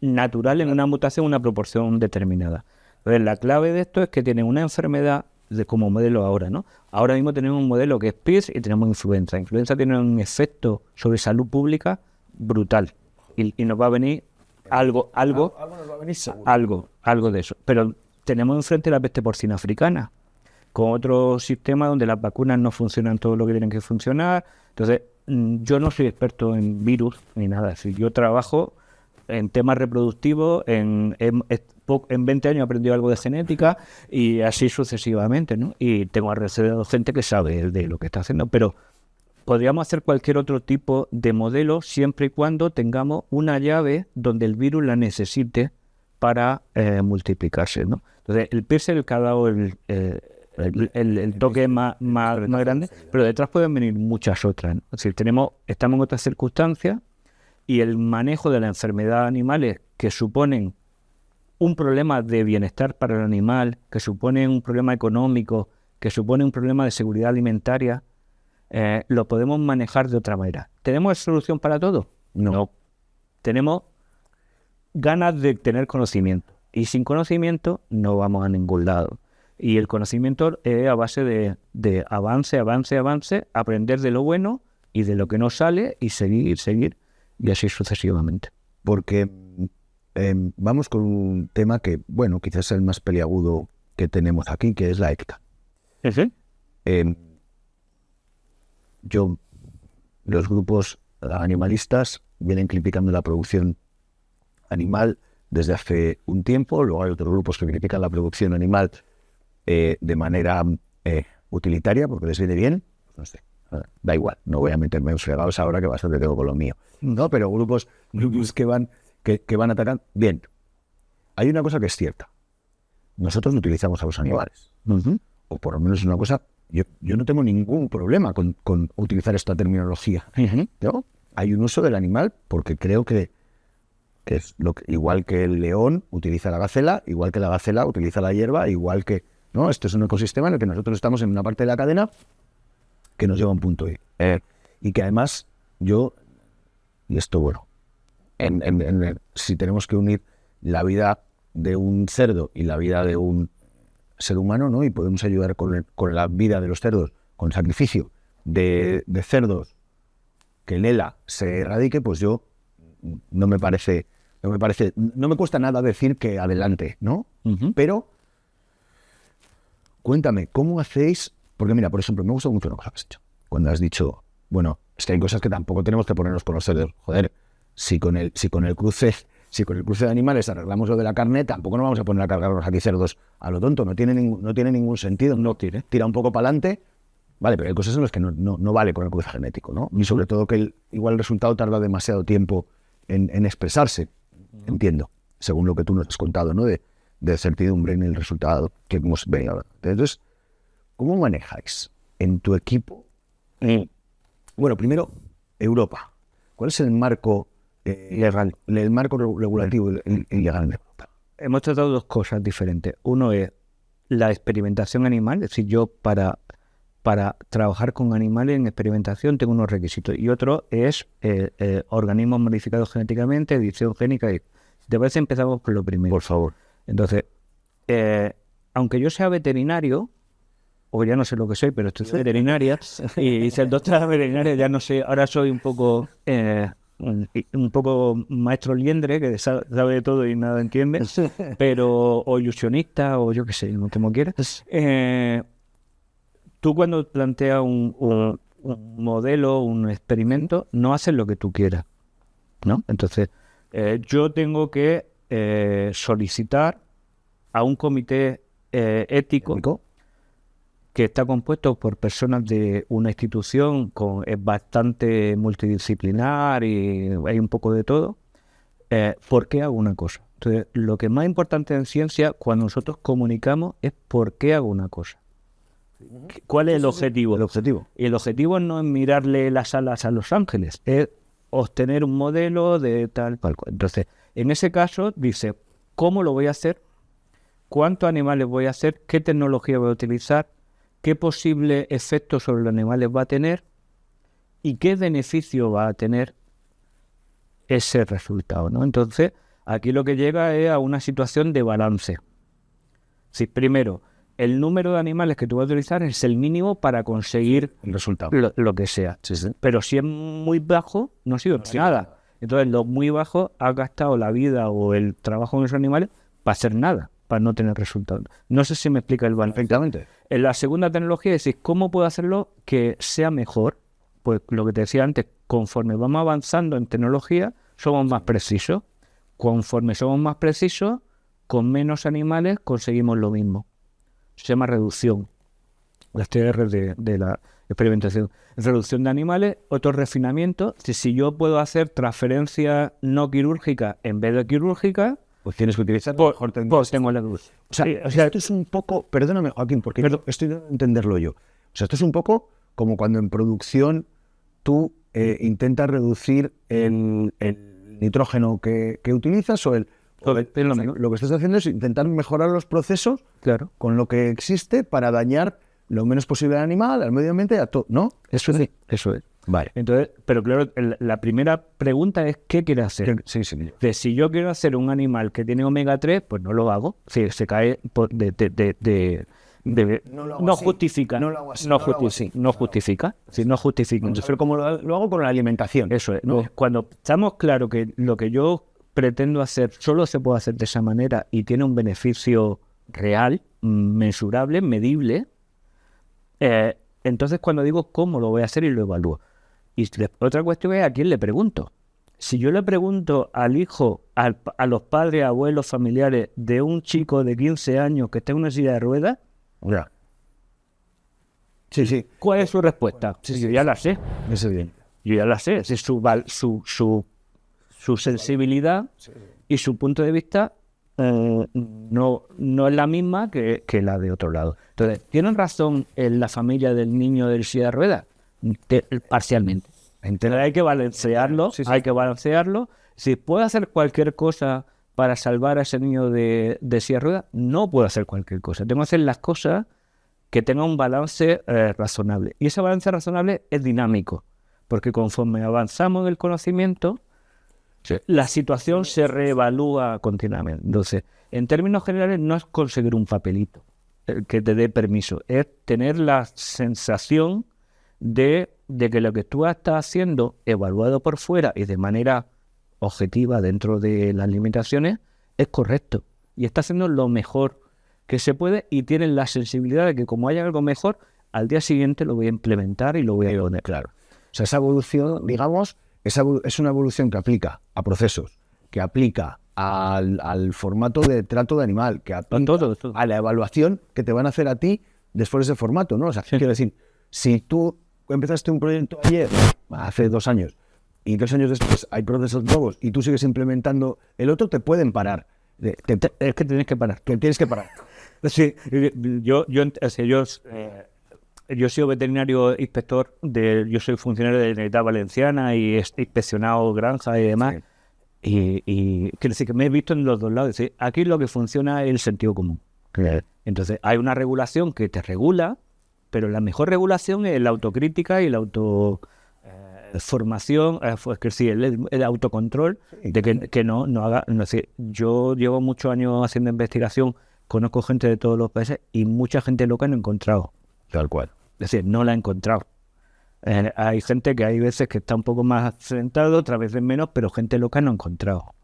natural en una mutación, una proporción determinada. Entonces, la clave de esto es que tienen una enfermedad como modelo ahora, ¿no? Ahora mismo tenemos un modelo que es PIRS y tenemos influenza. Influenza tiene un efecto sobre salud pública brutal y nos va a venir algo de eso. Pero tenemos enfrente la peste porcina africana, con otro sistema donde las vacunas no funcionan todo lo que tienen que funcionar. Entonces, yo no soy experto en virus ni nada. Es decir, yo trabajo en temas reproductivos, en 20 años he aprendido algo de genética y así sucesivamente, ¿no? Y tengo alrededor de gente que sabe de lo que está haciendo, pero podríamos hacer cualquier otro tipo de modelo siempre y cuando tengamos una llave donde el virus la necesite para multiplicarse, ¿no? Entonces, el PIRS es el que ha dado el toque más grande, pero detrás pueden venir muchas otras, ¿no? Es decir, estamos en otras circunstancias y el manejo de las enfermedades animales que suponen un problema de bienestar para el animal, que suponen un problema económico, que suponen un problema de seguridad alimentaria, lo podemos manejar de otra manera. ¿Tenemos solución para todo? No. Tenemos ganas de tener conocimiento. Y sin conocimiento no vamos a ningún lado. Y el conocimiento es a base de avance, aprender de lo bueno y de lo que no sale y seguir. Y así sucesivamente. Porque vamos con un tema que, bueno, quizás es el más peliagudo que tenemos aquí, que es la ética. ¿Sí? Los grupos animalistas vienen criticando la producción animal desde hace un tiempo. Luego hay otros grupos que critican la producción animal de manera utilitaria, porque les viene bien. No sé. Da igual, no voy a meterme en fregados ahora que bastante tengo con lo mío. No, pero grupos que van atacando. Bien, hay una cosa que es cierta. Nosotros no utilizamos a los animales. O por lo menos es una cosa... Yo no tengo ningún problema con utilizar esta terminología. ¿No? Hay un uso del animal porque creo que es igual que el león utiliza la gacela, igual que la gacela utiliza la hierba, igual que... ¿no? Esto es un ecosistema en el que nosotros estamos en una parte de la cadena que nos lleva a un punto y que además y esto bueno, si tenemos que unir la vida de un cerdo y la vida de un ser humano, ¿no? Y podemos ayudar con la vida de los cerdos, con el sacrificio de cerdos, que el ELA se erradique, pues no me cuesta nada decir que adelante, ¿no? Pero cuéntame, ¿cómo hacéis? Porque mira, por ejemplo, me gusta mucho una cosa que has hecho. Cuando has dicho, bueno, es que hay cosas que tampoco tenemos que ponernos por los cerdos. Joder, si con el cruce de animales arreglamos lo de la carne, tampoco nos vamos a poner a cargarnos aquí cerdos a lo tonto. No tiene ningún sentido. No tira un poco para adelante. Vale, pero hay cosas en las que no vale con el cruce genético, ¿no? Y sobre todo que igual el resultado tarda demasiado tiempo en expresarse. Entiendo, según lo que tú nos has contado, ¿no? De certidumbre en el resultado que hemos venido hablando. Entonces, ¿cómo manejáis en tu equipo? Bueno, primero, Europa. ¿Cuál es el marco legal, el marco regulativo y legal en Europa? Hemos tratado dos cosas diferentes. Uno es la experimentación animal, es decir, yo para trabajar con animales en experimentación tengo unos requisitos. Y otro es organismos modificados genéticamente, edición génica. Si te parece, empezamos por lo primero. Por favor. Entonces, aunque yo sea veterinario, o ya no sé lo que soy, pero estoy veterinaria, y hice el doctorado de veterinaria, ya no sé, ahora soy un poco maestro liendre, que sabe de todo y nada entiende, pero o ilusionista, o yo qué sé, como quieras. Tú cuando planteas un modelo, un experimento, no haces lo que tú quieras, ¿no? Entonces, yo tengo que solicitar a un comité ético que está compuesto por personas de una institución es bastante multidisciplinar y hay un poco de todo. ¿Por qué hago una cosa? Entonces, lo que es más importante en ciencia, cuando nosotros comunicamos, es por qué hago una cosa. ¿Cuál es el objetivo? El objetivo. Y el objetivo no es mirarle las alas a los ángeles, es obtener un modelo de tal cual. Entonces, en ese caso, dice, ¿cómo lo voy a hacer? ¿Cuántos animales voy a hacer? ¿Qué tecnología voy a utilizar? ¿Qué posible efecto sobre los animales va a tener? ¿Y qué beneficio va a tener ese resultado, ¿no? Entonces, aquí lo que llega es a una situación de balance. Si primero, el número de animales que tú vas a utilizar es el mínimo para conseguir el resultado. Lo que sea. Sí. Pero si es muy bajo, no sirve para nada. Entonces, los muy bajos has gastado la vida o el trabajo en esos animales para hacer nada, para no tener resultados. No sé si me explica el balance. Perfectamente. En la segunda tecnología es decir, ¿cómo puedo hacerlo que sea mejor? Pues lo que te decía antes, conforme vamos avanzando en tecnología, somos más precisos. Conforme somos más precisos, con menos animales conseguimos lo mismo. Se llama reducción. Las TR de la experimentación. Reducción de animales, otro refinamiento. Si yo puedo hacer transferencia no quirúrgica en vez de quirúrgica, pues tienes que utilizar mejor pues tengo la luz. O sea, esto es un poco, perdóname Joaquín, porque estoy de entenderlo yo. O sea, esto es un poco como cuando en producción tú intentas reducir el nitrógeno que utilizas o lo que estás haciendo es intentar mejorar los procesos con lo que existe para dañar lo menos posible al animal, al medio ambiente y a todo, ¿no? Eso es. Vale. Entonces, pero claro, la primera pregunta es ¿qué quieres hacer? Sí. Si yo quiero hacer un animal que tiene omega 3, pues no lo hago. Si se cae no justifica. No justifica. Pero como lo hago con la alimentación. Eso es. ¿No? Cuando estamos claros que lo que yo pretendo hacer solo se puede hacer de esa manera y tiene un beneficio real, mensurable, medible, entonces cuando digo cómo lo voy a hacer y lo evalúo. Y otra cuestión es a quién le pregunto. Si yo le pregunto al hijo, a los padres, abuelos, familiares de un chico de 15 años que está en una silla de ruedas, ¿cuál es su respuesta? Yo ya la sé. Es evidente. Yo ya la sé. Es su sensibilidad y su punto de vista no es la misma que la de otro lado. Entonces, ¿tienen razón en la familia del niño de silla de ruedas? Parcialmente. Entonces hay que balancearlo, Si puedo hacer cualquier cosa para salvar a ese niño de silla de ruedas, no puedo hacer cualquier cosa. Tengo que hacer las cosas que tengan un balance razonable. Y ese balance razonable es dinámico, porque conforme avanzamos en el conocimiento, la situación se reevalúa continuamente. Entonces, en términos generales, no es conseguir un papelito que te dé permiso, es tener la sensación de que lo que tú estás haciendo, evaluado por fuera y de manera objetiva dentro de las limitaciones, es correcto. Y está haciendo lo mejor que se puede y tienes la sensibilidad de que como hay algo mejor, al día siguiente lo voy a implementar y lo voy a poner. Claro. O sea, esa evolución, digamos, es una evolución que aplica a procesos, que aplica al formato de trato de animal, que aplica todo. a la evaluación que te van a hacer a ti después de ese formato, ¿no? O sea, quiero decir, si tú empezaste un proyecto ayer, hace 2 años, y 2 años después hay procesos nuevos y tú sigues implementando el otro, te pueden parar. Es que tienes que parar. Que tienes que parar. Sí, yo he sido veterinario inspector, yo soy funcionario de la Generalitat Valenciana y he inspeccionado granjas y demás. Sí. Y quiero decir que me he visto en los dos lados. Es decir, aquí lo que funciona es el sentido común. Claro. Entonces, hay una regulación que te regula, pero la mejor regulación es la autocrítica y la formación, es decir, el autocontrol de que no haga. No, es decir, yo llevo muchos años haciendo investigación, conozco gente de todos los países y mucha gente loca no he encontrado. Tal cual. Es decir, no la he encontrado. Hay gente que hay veces que está un poco más sentado, otras veces menos, pero gente loca no he encontrado.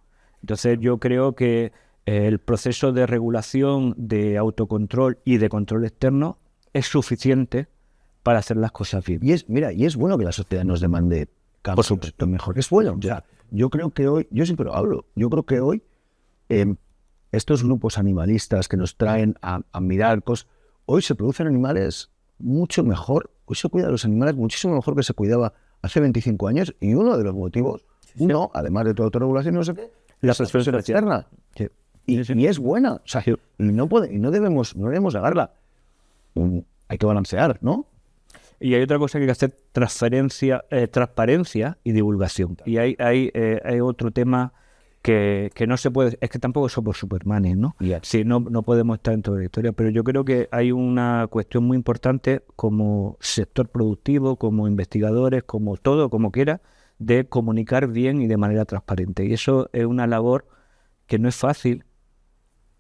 Entonces yo creo que el proceso de regulación, de autocontrol y de control externo es suficiente para hacer las cosas bien. Y es bueno que la sociedad nos demande cambios. Por supuesto, mejor. Es bueno. O sea, yo creo que hoy, yo siempre lo hablo, yo creo que hoy estos grupos animalistas que nos traen a mirar cosas, hoy se producen animales mucho mejor, hoy se cuida a los animales muchísimo mejor que se cuidaba hace 25 años, y uno de los motivos, además de toda autorregulación, no sé qué, la presión externa. Sí. Y es buena, o sea, y no debemos negarla. Hay que balancear, ¿no? Y hay otra cosa que hay que hacer: transparencia y divulgación. Y hay otro tema que no se puede, es que tampoco somos Supermanes, ¿no? Sí, no podemos estar en toda la historia, pero yo creo que hay una cuestión muy importante como sector productivo, como investigadores, como todo, como quiera, de comunicar bien y de manera transparente. Y eso es una labor que no es fácil,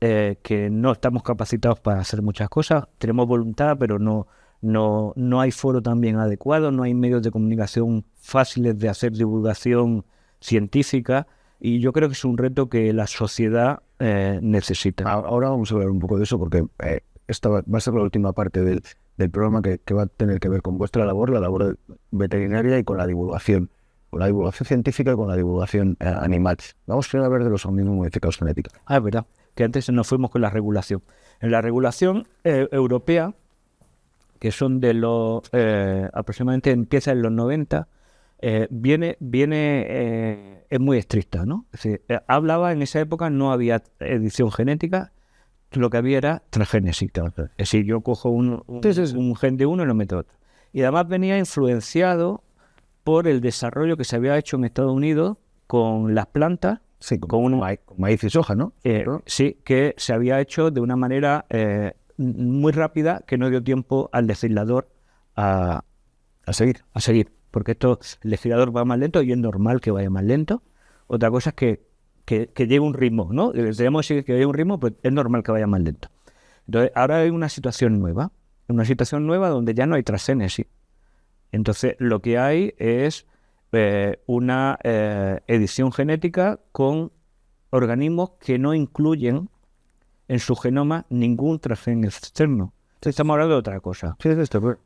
que no estamos capacitados para hacer muchas cosas. Tenemos voluntad, pero no hay foro también adecuado, no hay medios de comunicación fáciles de hacer divulgación científica, y yo creo que es un reto que la sociedad necesita. Ahora vamos a hablar un poco de eso, porque esta va a ser la última parte del programa que va a tener que ver con vuestra labor, la labor veterinaria, y con la divulgación científica y con la divulgación animal. Vamos primero a ver de los organismos modificados genéticamente. Es verdad, que antes nos fuimos con la regulación. En la regulación europea, que son de los aproximadamente empieza en los 90, es muy estricta, ¿no? Es decir, hablaba en esa época, no había edición genética, lo que había era transgénesis. Es decir, yo cojo un gen de uno y lo meto otro. Y además venía influenciado por el desarrollo que se había hecho en Estados Unidos con las plantas. Sí, con maíz y soja, ¿no? Sí, que se había hecho de una manera muy rápida, que no dio tiempo al legislador a seguir. Porque el legislador va más lento, y es normal que vaya más lento. Otra cosa es que lleve un ritmo, ¿no? Debemos decir que lleve un ritmo, pues es normal que vaya más lento. Entonces, ahora hay una situación nueva donde ya no hay transgénesis. Entonces, lo que hay es una edición genética con organismos que no incluyen en su genoma ningún transgen externo. Estamos hablando de otra cosa. Sí, es esto.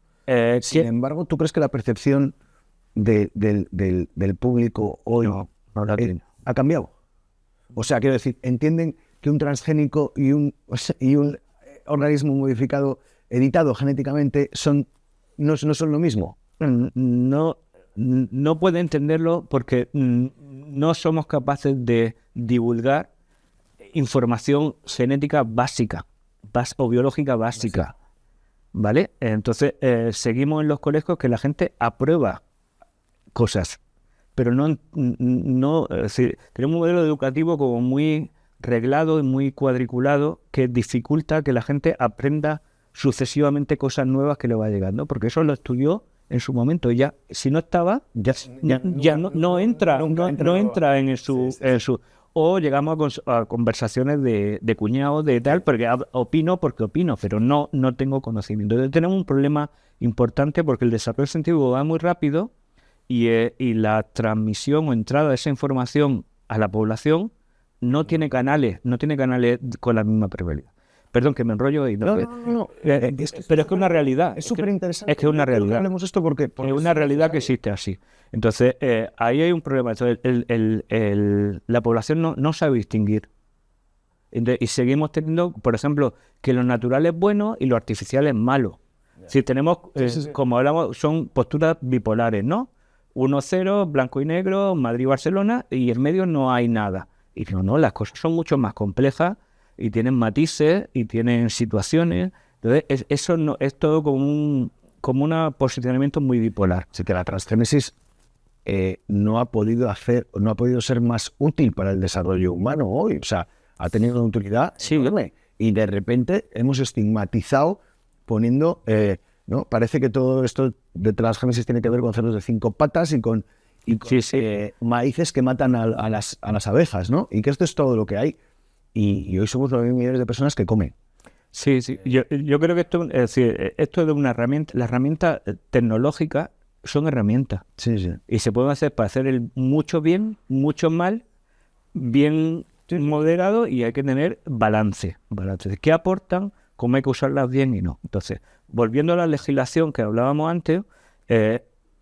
Sin embargo, ¿tú crees que la percepción del público hoy ha cambiado? O sea, quiero decir, ¿entienden que un transgénico y un organismo modificado, editado genéticamente, no son lo mismo? No puede entenderlo porque no somos capaces de divulgar información genética básica o biológica básica, ¿vale? Entonces seguimos en los colegios que la gente aprueba cosas, pero no es decir, tenemos un modelo educativo como muy reglado y muy cuadriculado, que dificulta que la gente aprenda sucesivamente cosas nuevas que le va llegando, porque eso lo estudió en su momento. Ya si no estaba, no entra en su. O llegamos a conversaciones de cuñados, de tal, porque opino, pero no tengo conocimiento. Entonces tenemos un problema importante, porque el desarrollo científico va muy rápido, y la transmisión o entrada de esa información a la población no tiene canales con la misma prevalencia. Perdón, que me enrollo y no. Pero es que es una realidad. Es súper interesante. Es que es una realidad. Hablemos esto porque es una realidad que existe así. Entonces, ahí hay un problema. Entonces, la población no sabe distinguir. Entonces, y seguimos teniendo, por ejemplo, que lo natural es bueno y lo artificial es malo. Si tenemos, como hablamos, son posturas bipolares, ¿no? 1-0, blanco y negro, Madrid-Barcelona, y en medio no hay nada. Y no, las cosas son mucho más complejas, y tienen matices, y tienen situaciones. Entonces, eso no es todo como un posicionamiento muy bipolar. Así que la transgénesis no ha podido ser más útil para el desarrollo humano hoy. O sea, ha tenido una utilidad enorme. Y de repente hemos estigmatizado poniendo, ¿no? Parece que todo esto de transgénesis tiene que ver con cerdos de 5 patas y con maíces que matan a las abejas, ¿no? Y que esto es todo lo que hay. Y hoy somos 9 millones de personas que comen. Sí. Yo creo que esto es de una herramienta. Las herramientas tecnológicas son herramientas. Sí. Y se pueden hacer para hacer mucho bien, mucho mal, bien moderado, y hay que tener balance. ¿Qué aportan? ¿Cómo hay que usarlas bien y no? Entonces, volviendo a la legislación que hablábamos antes,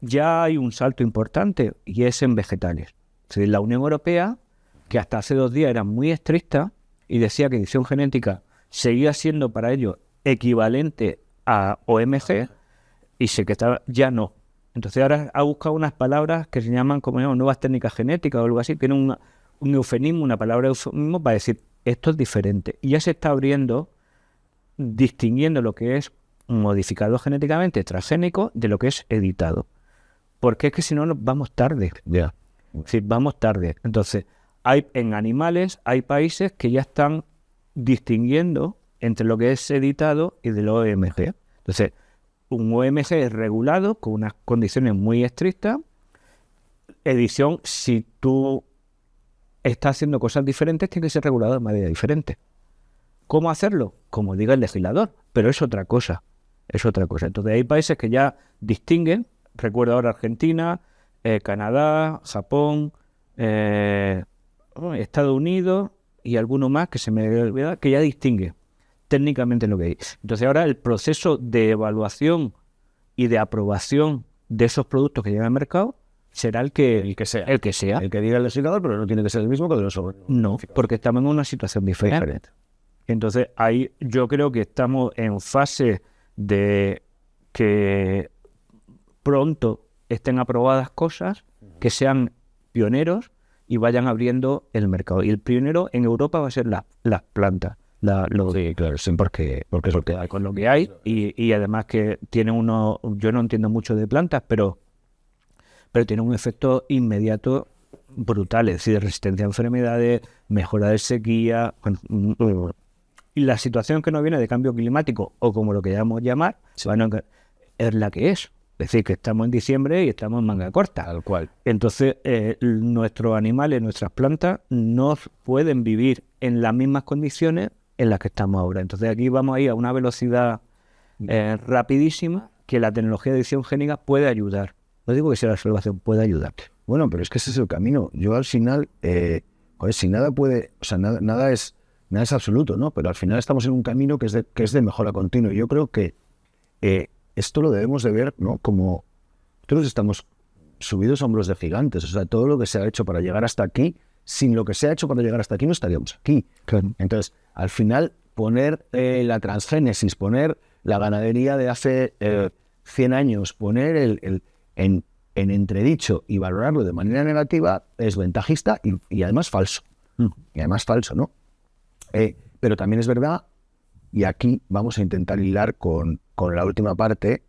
ya hay un salto importante, y es en vegetales. Es decir, la Unión Europea, que hasta hace 2 días era muy estricta, y decía que edición genética seguía siendo para ellos equivalente a OMG y sé que ya no. Entonces ahora ha buscado unas palabras que se llaman como nuevas técnicas genéticas o algo así, tienen un eufemismo, una palabra eufemismo para decir esto es diferente. Y ya se está abriendo, distinguiendo lo que es modificado genéticamente transgénico de lo que es editado. Porque es que si no nos vamos tarde. Ya. Sí, vamos tarde. Entonces, en animales hay países que ya están distinguiendo entre lo que es editado y de lo OMG. Entonces, un OMG es regulado con unas condiciones muy estrictas. Edición, si tú estás haciendo cosas diferentes, tiene que ser regulado de manera diferente. ¿Cómo hacerlo? Como diga el legislador, pero es otra cosa. Es otra cosa. Entonces, hay países que ya distinguen. Recuerdo ahora Argentina, Canadá, Japón, Estados Unidos y alguno más que se me olvida, que ya distingue técnicamente lo que hay. Entonces ahora el proceso de evaluación y de aprobación de esos productos que llegan al mercado será el que sea. El que diga el legislador, pero no tiene que ser el mismo que de los otros. No, porque estamos en una situación diferente. Entonces ahí yo creo que estamos en fase de que pronto estén aprobadas cosas que sean pioneros y vayan abriendo el mercado. Y el pionero en Europa va a ser las plantas. Sí, claro, sí, porque es lo que hay. Con lo que hay y además que tiene yo no entiendo mucho de plantas, pero tiene un efecto inmediato brutal, es decir, resistencia a enfermedades, mejora de sequía. Y la situación que nos viene de cambio climático, o como lo queramos llamar, bueno, es la que es. Es decir, que estamos en diciembre y estamos en manga corta. Tal cual. Entonces, nuestros animales, nuestras plantas, no pueden vivir en las mismas condiciones en las que estamos ahora. Entonces, aquí vamos a ir a una velocidad rapidísima que la tecnología de edición génica puede ayudar. No digo que sea la salvación, puede ayudar. Bueno, pero es que ese es el camino. Yo al final, si nada puede, o sea, nada es absoluto, ¿no? Pero al final estamos en un camino que es de mejora continua. Yo creo que esto lo debemos de ver, ¿no? Como todos estamos subidos a hombros de gigantes. O sea, todo lo que se ha hecho para llegar hasta aquí, sin lo que se ha hecho para llegar hasta aquí, no estaríamos aquí. Claro. Entonces, al final, poner la transgénesis, poner la ganadería de hace 100 años, poner en entredicho y valorarlo de manera negativa es ventajista y además falso. Y además falso, ¿no? Pero también es verdad, y aquí vamos a intentar hilar con la última parte,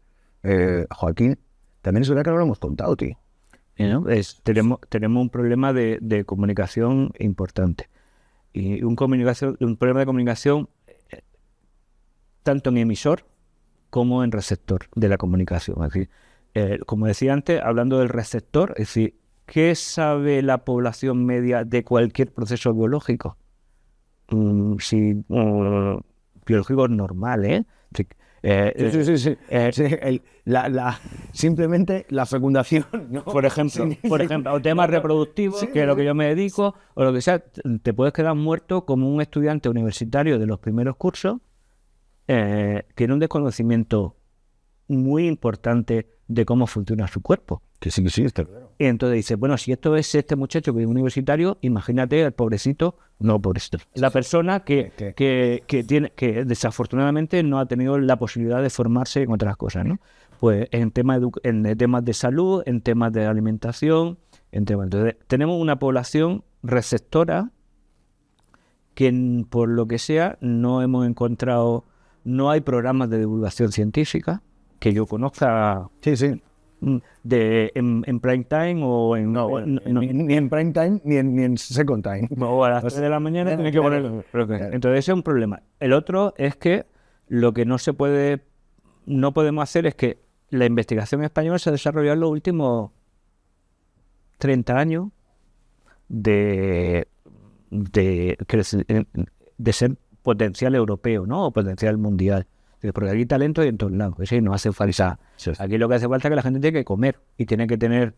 Joaquín, también es verdad que no lo hemos contado, tío. ¿No? Tenemos un problema de comunicación importante. Y un problema de comunicación tanto en emisor como en receptor de la comunicación. Es decir, como decía antes, hablando del receptor, es decir, ¿qué sabe la población media de cualquier proceso biológico? Biológico normal, ¿eh? Sí. Simplemente la fecundación, ¿no? Por ejemplo, o temas reproductivos, que es lo que yo me dedico, o lo que sea, te puedes quedar muerto como un estudiante universitario de los primeros cursos que tiene un desconocimiento muy importante de cómo funciona su cuerpo. Que sí, está claro. Y entonces dice, bueno, si esto es este muchacho que es universitario, imagínate al pobrecito, la persona que desafortunadamente no ha tenido la posibilidad de formarse en otras cosas, ¿no? Pues en temas de salud, en temas de alimentación, entonces tenemos una población receptora que por lo que sea no hemos encontrado, no hay programas de divulgación científica que yo conozca. Sí. En prime time o en... No, ni en prime time ni en second time. O a las 3 de la mañana tiene que ponerlo. Entonces ese es un problema. El otro es que lo que no podemos hacer es que la investigación española se ha desarrollado en los últimos 30 años de ser potencial europeo, ¿no? O potencial mundial. Porque aquí talento hay en todos lados, es decir, no hace falta. Sí. Aquí lo que hace falta es que la gente tiene que comer y tiene que tener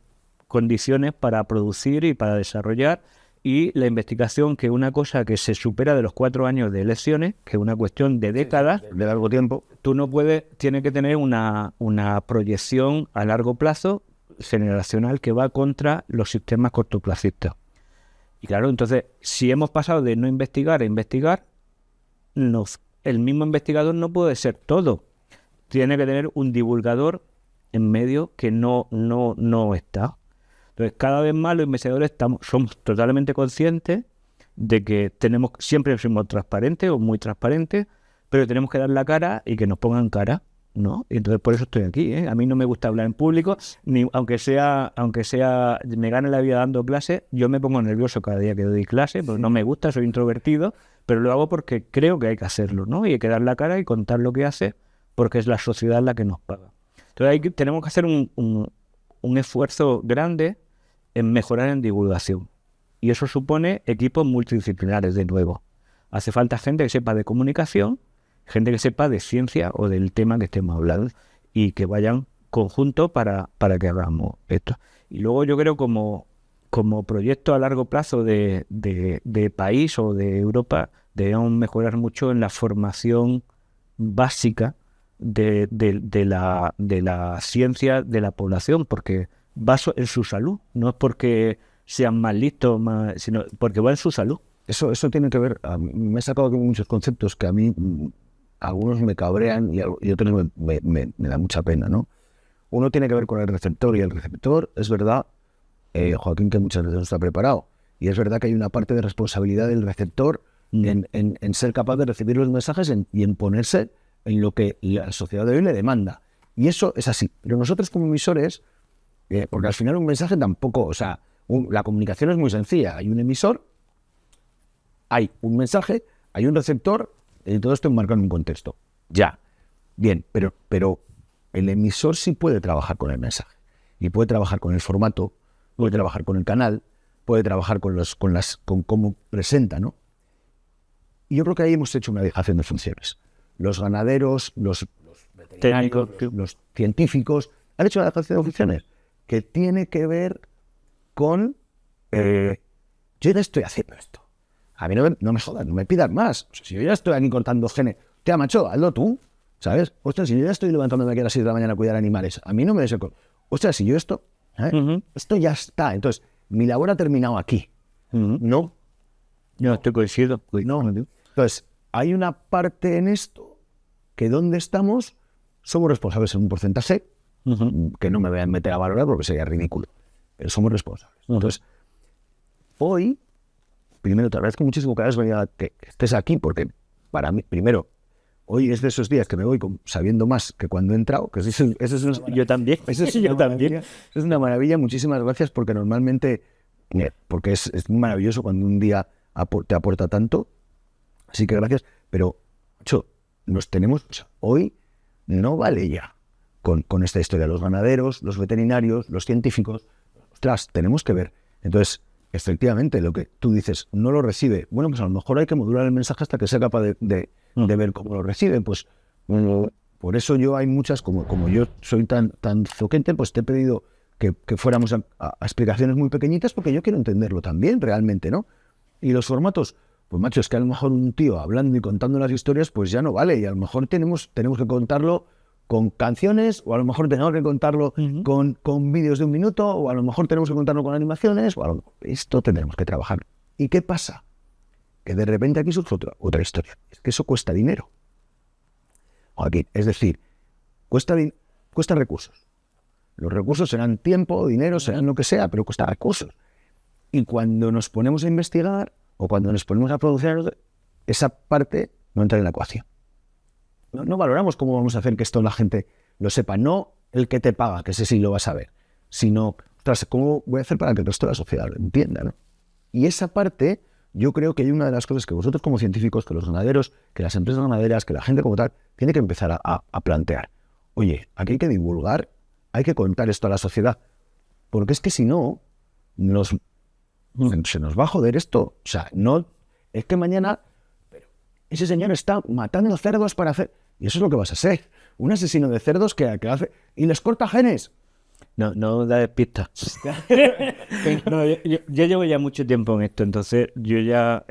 condiciones para producir y para desarrollar. Y la investigación, que es una cosa que se supera de los 4 años de elecciones, que es una cuestión de décadas, de largo tiempo, tú no puedes, tienes que tener una proyección a largo plazo generacional que va contra los sistemas cortoplacistas. Y claro, entonces, si hemos pasado de no investigar a investigar, el mismo investigador no puede ser todo. Tiene que tener un divulgador en medio que no está. Entonces, cada vez más los investigadores somos totalmente conscientes de que siempre somos transparentes o muy transparentes, pero tenemos que dar la cara y que nos pongan cara, ¿no? Y entonces por eso estoy aquí, ¿eh? A mí no me gusta hablar en público, ni aunque sea me gane la vida dando clases, yo me pongo nervioso cada día que doy clase, porque no me gusta, soy introvertido, pero lo hago porque creo que hay que hacerlo, ¿no? Y hay que dar la cara y contar lo que hace, porque es la sociedad la que nos paga. Entonces tenemos que hacer un esfuerzo grande en mejorar en divulgación. Y eso supone equipos multidisciplinares de nuevo. Hace falta gente que sepa de comunicación, gente que sepa de ciencia o del tema que estemos hablando y que vayan conjuntos para que hagamos esto. Y luego yo creo como proyecto a largo plazo de país o de Europa debemos mejorar mucho en la formación básica de la ciencia de la población, porque va en su salud, no es porque sean más listos, sino porque va en su salud. Eso tiene que ver, me he sacado aquí muchos conceptos que a mí algunos me cabrean y otros me da mucha pena, ¿no? Uno tiene que ver con el receptor, y el receptor, es verdad, Joaquín, que muchas veces no está preparado, y es verdad que hay una parte de responsabilidad del receptor en ser capaz de recibir los mensajes y en ponerse en lo que la sociedad de hoy le demanda. Y eso es así. Pero nosotros como emisores, porque al final un mensaje tampoco, o sea, la comunicación es muy sencilla. Hay un emisor, hay un mensaje, hay un receptor, y todo esto enmarcado en un contexto. Ya. Bien, pero el emisor sí puede trabajar con el mensaje. Y puede trabajar con el formato, puede trabajar con el canal, puede trabajar con cómo presenta, ¿no? Y yo creo que ahí hemos hecho una dejación de funciones. Los ganaderos, los veterinarios, los científicos han hecho una dejación de funciones que tiene que ver con yo ya estoy haciendo esto. A mí no me jodas, no me pidas más. O sea, si yo ya estoy aquí cortando genes, tía, macho, hazlo tú, ¿sabes? Ostras, si yo ya estoy levantándome aquí a las 6 de la mañana a cuidar animales, a mí no me des el... Ostras, si yo esto... Esto ya está. Entonces, mi labor ha terminado aquí. No. Yo estoy coincido. No. Entonces, hay una parte en esto que donde estamos somos responsables en un porcentaje que no me voy a meter a valorar porque sería ridículo, pero somos responsables. Entonces, hoy, primero te agradezco muchísimo que hayas venido que estés aquí, porque para mí, primero, hoy es de esos días que me voy sabiendo más que cuando he entrado, que eso es una yo también. Eso es una maravilla. Muchísimas gracias, porque normalmente, porque es maravilloso cuando un día te aporta tanto. Así que gracias, pero macho, nos tenemos, o sea, hoy no vale ya con esta historia. Los ganaderos, los veterinarios, los científicos, ostras, tenemos que ver. Entonces, efectivamente, lo que tú dices, no lo recibe. Bueno, pues a lo mejor hay que modular el mensaje hasta que sea capaz de ver cómo lo reciben. Pues por eso yo hay muchas, como yo soy tan zoquente, pues te he pedido que fuéramos a explicaciones muy pequeñitas, porque yo quiero entenderlo también realmente, ¿no? Y los formatos, pues macho, es que a lo mejor un tío hablando y contando las historias, pues ya no vale, y a lo mejor tenemos que contarlo con canciones, o a lo mejor tenemos que contarlo con vídeos de 1 minuto, o a lo mejor tenemos que contarlo con animaciones, esto tendremos que trabajar. ¿Y qué pasa? Que de repente aquí surge otra historia. Es que eso cuesta dinero. Joaquín, es decir, cuesta recursos. Los recursos serán tiempo, dinero, serán lo que sea, pero cuesta recursos. Y cuando nos ponemos a investigar, o cuando nos ponemos a producir, esa parte no entra en la ecuación. No valoramos cómo vamos a hacer que esto la gente lo sepa. No el que te paga, que ese sí lo vas a ver, sino, ostras, ¿cómo voy a hacer para que el resto de la sociedad lo entienda, ¿no? Y esa parte, yo creo que hay una de las cosas que vosotros como científicos, que los ganaderos, que las empresas ganaderas, que la gente como tal, tiene que empezar a plantear. Oye, aquí hay que divulgar, hay que contar esto a la sociedad, porque es que si no, se nos va a joder esto. O sea, no es que mañana ese señor está matando cerdos para hacer... Y eso es lo que vas a ser. Un asesino de cerdos que hace... Y les corta genes. No da pistas. No, yo llevo ya mucho tiempo en esto, entonces yo ya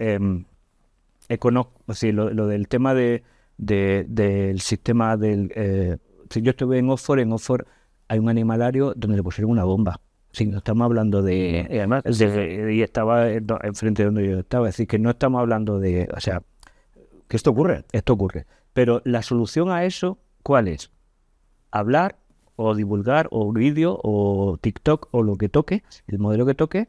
conozco, sí, lo del tema del sistema del... si yo estuve en Oxford hay un animalario donde le pusieron una bomba Sí, no estamos hablando de... Además, y estaba enfrente de donde yo estaba. Es decir, que no estamos hablando de... O sea, que esto ocurre. Esto ocurre. Pero la solución a eso, ¿cuál es? Hablar o divulgar o vídeo o TikTok o lo que toque, el modelo que toque,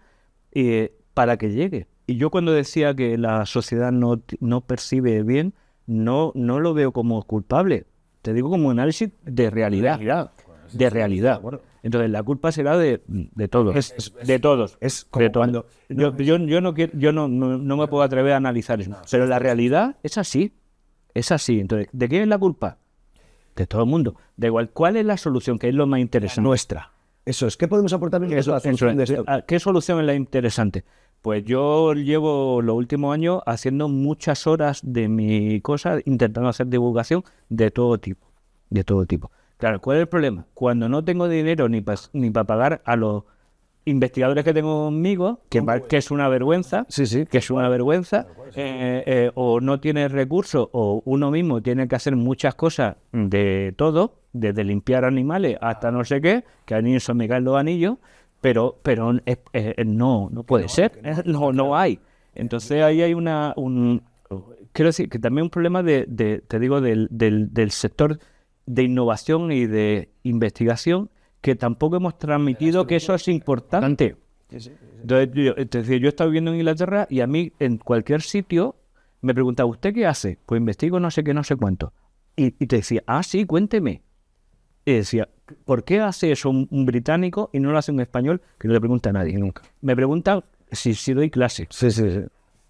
para que llegue. Y yo cuando decía que la sociedad no percibe bien, no lo veo como culpable. Te digo como análisis de realidad. De realidad. Entonces la culpa será de todos. De todos. Es como de cuando yo no me puedo atrever a analizar eso. Pero la realidad es así. Es así. Entonces, ¿de quién es la culpa? De todo el mundo. Da igual cuál es la solución, que es lo más interesante. Nuestra. Eso es. ¿Qué podemos aportar en ¿Qué solución es la interesante? Pues yo llevo los últimos años haciendo muchas horas de mi cosa, intentando hacer divulgación de todo tipo. De todo tipo. Claro, ¿cuál es el problema? Cuando no tengo dinero ni para pagar a los investigadores que tengo conmigo, que es una vergüenza, que es una vergüenza, o no tienes recursos, o uno mismo tiene que hacer muchas cosas de todo, desde limpiar animales hasta no sé qué, que a mí eso me caen los anillos, pero no puede ser, no hay. Entonces ahí hay quiero decir que también un problema te digo, del sector de innovación y de investigación, que tampoco hemos transmitido que eso es importante. Entonces, yo he estado viviendo en Inglaterra y a mí en cualquier sitio me preguntaba, ¿usted qué hace? Pues investigo no sé qué, no sé cuánto. Y te decía, sí, cuénteme. Y decía, ¿por qué hace eso un británico y no lo hace un español? Que no le pregunta a nadie nunca. Me preguntan si doy clase. Sí.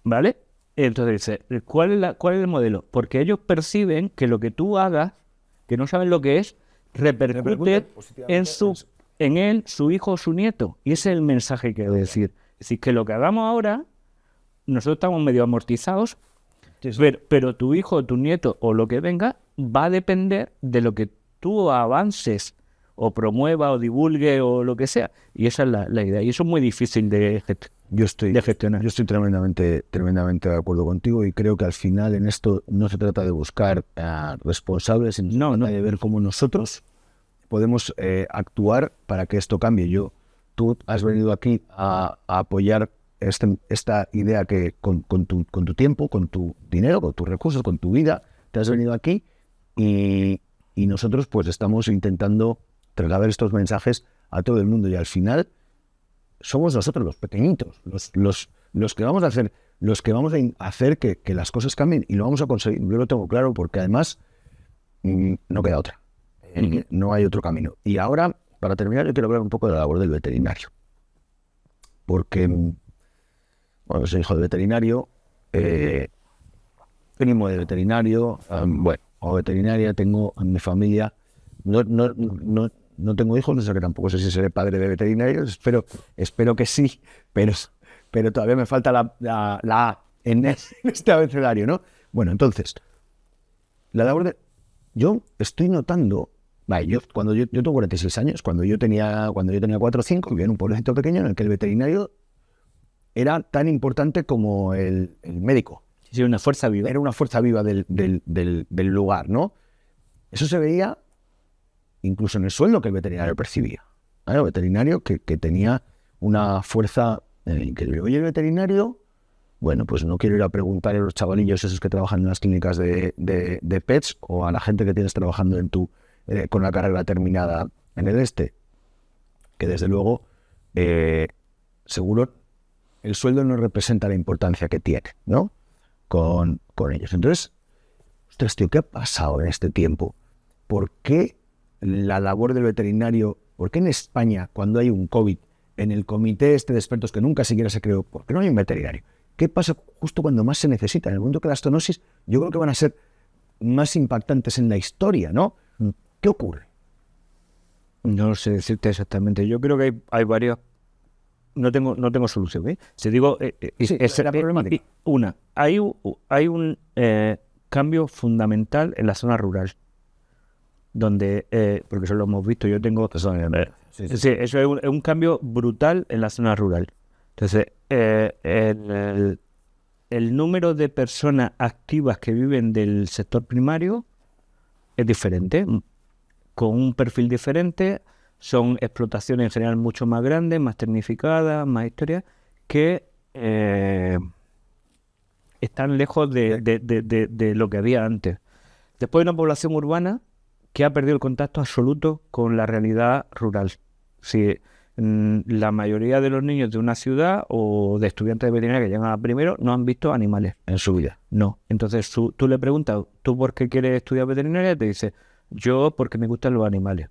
¿Vale? Entonces dice, ¿cuál es el modelo? Porque ellos perciben que lo que tú hagas, que no saben lo que es, repercute en él, su hijo o su nieto. Y ese es el mensaje que quiero decir. Es decir, que lo que hagamos ahora, nosotros estamos medio amortizados, pero tu hijo o tu nieto o lo que venga va a depender de lo que tú avances o promueva o divulgue o lo que sea. Y esa es la idea. Y eso es muy difícil de gestionar. Yo estoy tremendamente de acuerdo contigo y creo que al final en esto no se trata de buscar responsables, sino de ver cómo nosotros podemos actuar para que esto cambie. Tú has venido aquí a apoyar esta idea que con tu tiempo, con tu dinero, con tus recursos, con tu vida, te has venido aquí y nosotros pues estamos intentando trasladar estos mensajes a todo el mundo y al final somos nosotros los pequeñitos, los que vamos a hacer que las cosas cambien y lo vamos a conseguir. Yo lo tengo claro porque además no queda otra. No hay otro camino. Y ahora, para terminar, yo quiero hablar un poco de la labor del veterinario. Porque, soy hijo de veterinario, primo de veterinario, o veterinaria, tengo en mi familia, no tengo hijos, no sé que tampoco sé si seré padre de veterinarios, espero que sí, pero todavía me falta la A en este abecedario, ¿no? Bueno, entonces, la labor de... Yo estoy notando... Cuando yo tengo 46 años, cuando yo tenía 4 o 5, vivía en un pueblecito pequeño en el que el veterinario era tan importante como el médico. Sí, una fuerza viva. Era una fuerza viva del lugar, ¿no? Eso se veía incluso en el sueldo que el veterinario percibía. El veterinario que tenía una fuerza increíble. Oye, el veterinario, bueno, pues no quiero ir a preguntar a los chavalillos esos que trabajan en las clínicas de pets o a la gente que tienes trabajando con la carrera terminada en el que desde luego seguro el sueldo no representa la importancia que tiene, ¿no? Con ellos. Entonces, ostras, tío, ¿qué ha pasado en este tiempo? ¿Por qué la labor del veterinario, por qué en España, cuando hay un COVID, en el comité de expertos que nunca siquiera se creó, por qué no hay un veterinario? ¿Qué pasa justo cuando más se necesita? En el momento que las zoonosis, yo creo que van a ser más impactantes en la historia, ¿no? ¿Qué ocurre? No sé decirte exactamente. Yo creo que hay varias. No tengo solución, ¿eh? Si digo, es la problemática. Hay un cambio fundamental en la zona rural, donde, porque eso lo hemos visto, yo tengo... Sí, eso es un cambio brutal en la zona rural. Entonces, el número de personas activas que viven del sector primario es diferente, con un perfil diferente, son explotaciones en general mucho más grandes, más tecnificadas, más historias, que están lejos de lo que había antes. Después hay una población urbana que ha perdido el contacto absoluto con la realidad rural. Sí, la mayoría de los niños de una ciudad o de estudiantes de veterinaria que llegan a primero no han visto animales en su vida. No. Entonces tú le preguntas, ¿tú por qué quieres estudiar veterinaria? Te dice, yo porque me gustan los animales.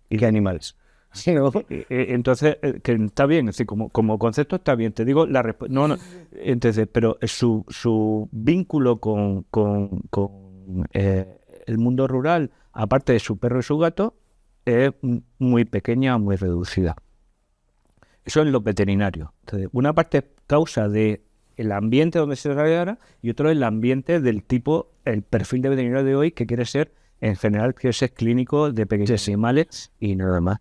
¿Y qué animales? Sí, ¿no? Entonces, que está bien, es decir, como concepto está bien. Te digo la respuesta. No. Entonces, pero su vínculo con el mundo rural, aparte de su perro y su gato, es muy pequeña, muy reducida. Eso es lo veterinario. Entonces, una parte es causa del ambiente donde se desarrolla y otro es el ambiente del tipo, el perfil de veterinario de hoy que quiere ser, en general, quiere ser clínico de pequeños animales y nada más.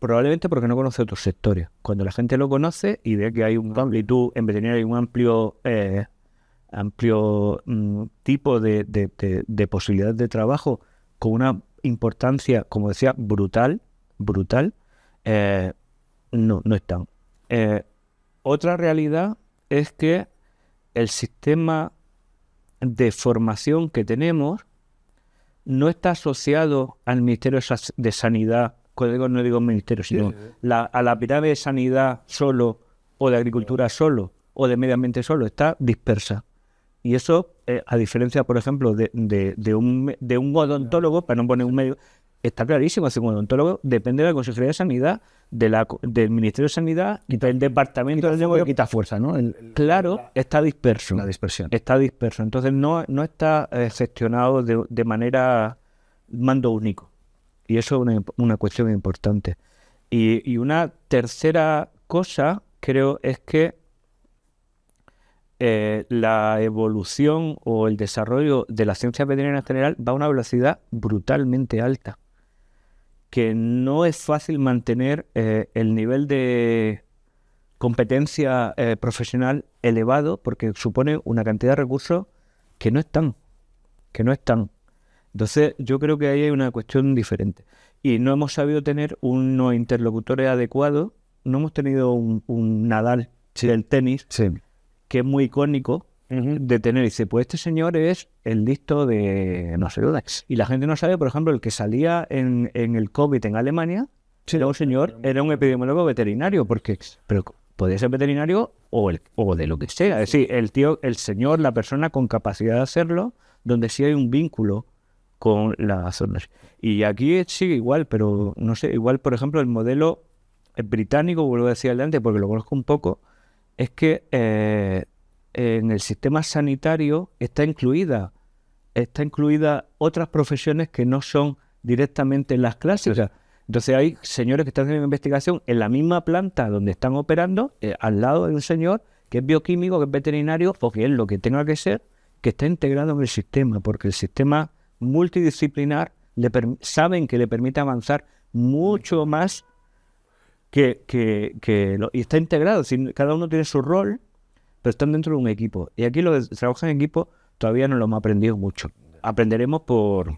Probablemente porque no conoce otros sectores. Cuando la gente lo conoce y ve que hay una amplitud, en veterinaria hay un amplio tipo de posibilidades de trabajo con una importancia, como decía, brutal, no están. Otra realidad es que el sistema de formación que tenemos no está asociado al Ministerio de Sanidad, no digo ministerio, sino a la pirámide de sanidad solo, o de agricultura solo, o de medio ambiente solo, está dispersa. Y eso, a diferencia, por ejemplo, de un odontólogo, para no poner un medio, está clarísimo. Un odontólogo depende de la Consejería de Sanidad, del Ministerio de Sanidad y del Departamento de quita fuerza, ¿no? Claro, está disperso. La dispersión. Está disperso. Entonces no está gestionado de manera mando único. Y eso es una cuestión importante. Y una tercera cosa, creo, es que la evolución o el desarrollo de la ciencia veterinaria en general va a una velocidad brutalmente alta, que no es fácil mantener el nivel de competencia profesional elevado, porque supone una cantidad de recursos que no están. Entonces yo creo que ahí hay una cuestión diferente. Y no hemos sabido tener unos interlocutores adecuados. No hemos tenido un Nadal del tenis, que es muy icónico de tener. Dice, pues este señor es el listo de no sé dónde. Y la gente no sabe, por ejemplo, el que salía en el COVID en Alemania, era un señor, era un epidemiólogo veterinario, pero podía ser veterinario o de lo que sea. Es decir, el señor, la persona con capacidad de hacerlo, donde sí hay un vínculo con las zonas. Y aquí sigue igual, pero no sé, igual, por ejemplo, el modelo británico, vuelvo a decir adelante porque lo conozco un poco, es que en el sistema sanitario está incluida otras profesiones que no son directamente las clásicas. Entonces hay señores que están haciendo investigación en la misma planta donde están operando, al lado de un señor que es bioquímico, que es veterinario, o que es lo que tenga que ser, que está integrado en el sistema, porque el sistema multidisciplinar saben que le permite avanzar mucho más y está integrado. Cada uno tiene su rol, pero están dentro de un equipo. Y aquí lo de trabajar en equipo todavía no lo hemos aprendido mucho. Aprenderemos por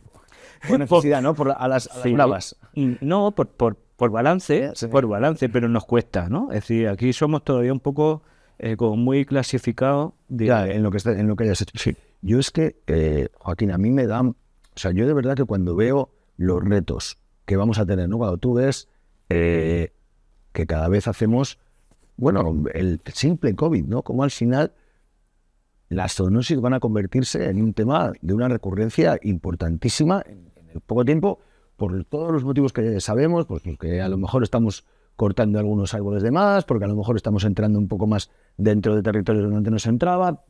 necesidad, ¿no? A las bravas. No, por balance, pero nos cuesta, ¿no? Es decir, aquí somos todavía un poco como muy clasificados. En lo que hayas hecho. Sí. Yo es que, Joaquín, a mí me dan... O sea, yo de verdad que cuando veo los retos que vamos a tener, ¿no? Cuando tú ves que cada vez hacemos, bueno, el simple COVID, ¿no? Como al final las zoonosis van a convertirse en un tema de una recurrencia importantísima en el poco tiempo, por todos los motivos que sabemos, pues porque a lo mejor estamos cortando algunos árboles de más, porque a lo mejor estamos entrando un poco más dentro de territorios donde no se entraba.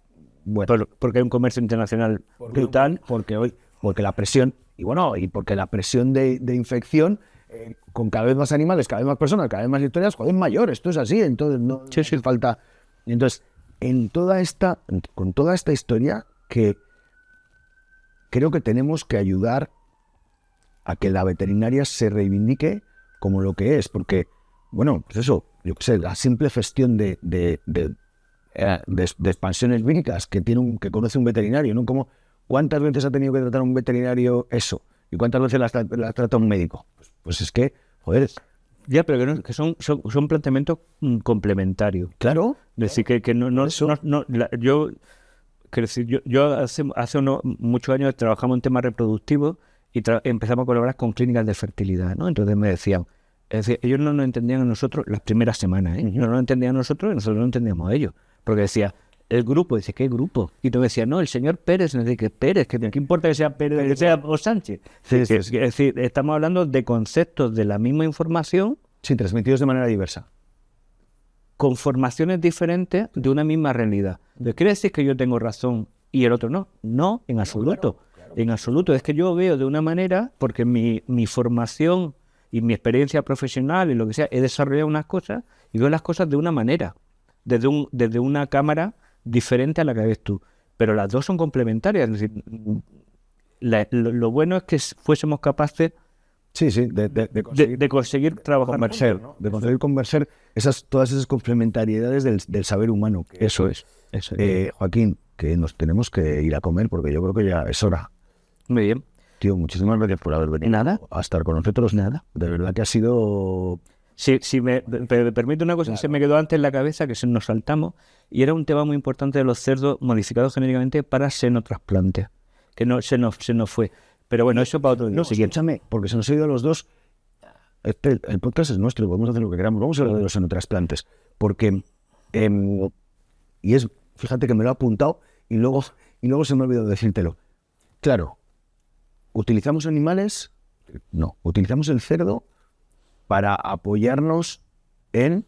Bueno, porque hay un comercio internacional brutal, porque la presión, y porque la presión de infección con cada vez más animales, cada vez más personas, cada vez más historias, joder, es mayor. Esto es así, entonces no hace falta. Entonces, con toda esta historia, que creo que tenemos que ayudar a que la veterinaria se reivindique como lo que es, porque, bueno, pues eso, yo qué sé, la simple gestión de expansiones víricas que conoce un veterinario, ¿no? Como ¿cuántas veces ha tenido que tratar un veterinario eso? ¿Y cuántas veces las trata un médico? Pues es que Joder. Ya, pero que son planteamientos complementarios. Claro. Es decir, que yo quiero decir, yo hace muchos años trabajamos en temas reproductivos y empezamos a colaborar con clínicas de fertilidad, ¿no? Entonces me decían, es decir, ellos no nos entendían a nosotros las primeras semanas, ¿eh? No nos entendían a nosotros y nosotros no entendíamos a ellos. Porque decía, el grupo, dice, ¿qué grupo? Y tú me decías, no, el señor Pérez, no sé qué Pérez, ¿qué importa que sea Pérez, que sea o Sánchez? Sí. Es decir, estamos hablando de conceptos de la misma información. Sí, transmitidos de manera diversa. Con formaciones diferentes de una misma realidad. ¿Quiere decir que yo tengo razón y el otro no? No, en absoluto. Claro. En absoluto. Es que yo veo de una manera, porque mi formación y mi experiencia profesional y lo que sea, he desarrollado unas cosas y veo las cosas de una manera, desde una cámara diferente a la que ves tú. Pero las dos son complementarias. Es decir, lo bueno es que fuésemos capaces de conseguir trabajar conversar, ¿no? De conseguir conversar todas esas complementariedades del saber humano. Eso es. Joaquín, que nos tenemos que ir a comer porque yo creo que ya es hora. Muy bien. Tío, muchísimas gracias por haber venido. Nada. A estar con nosotros. Nada. De verdad que ha sido... Si me permite una cosa, claro. Se me quedó antes en la cabeza, que nos saltamos, y era un tema muy importante de los cerdos modificados genéticamente para senotrasplantes, que no se nos fue. Pero bueno, eso para otro día. No, escúchame, porque se nos ha ido a los dos. El podcast es nuestro, podemos hacer lo que queramos. Vamos a hablar de los senotrasplantes. Porque, fíjate que me lo he apuntado y luego se me ha olvidado decírtelo. Claro, ¿utilizamos animales? No, utilizamos el cerdo para apoyarnos en,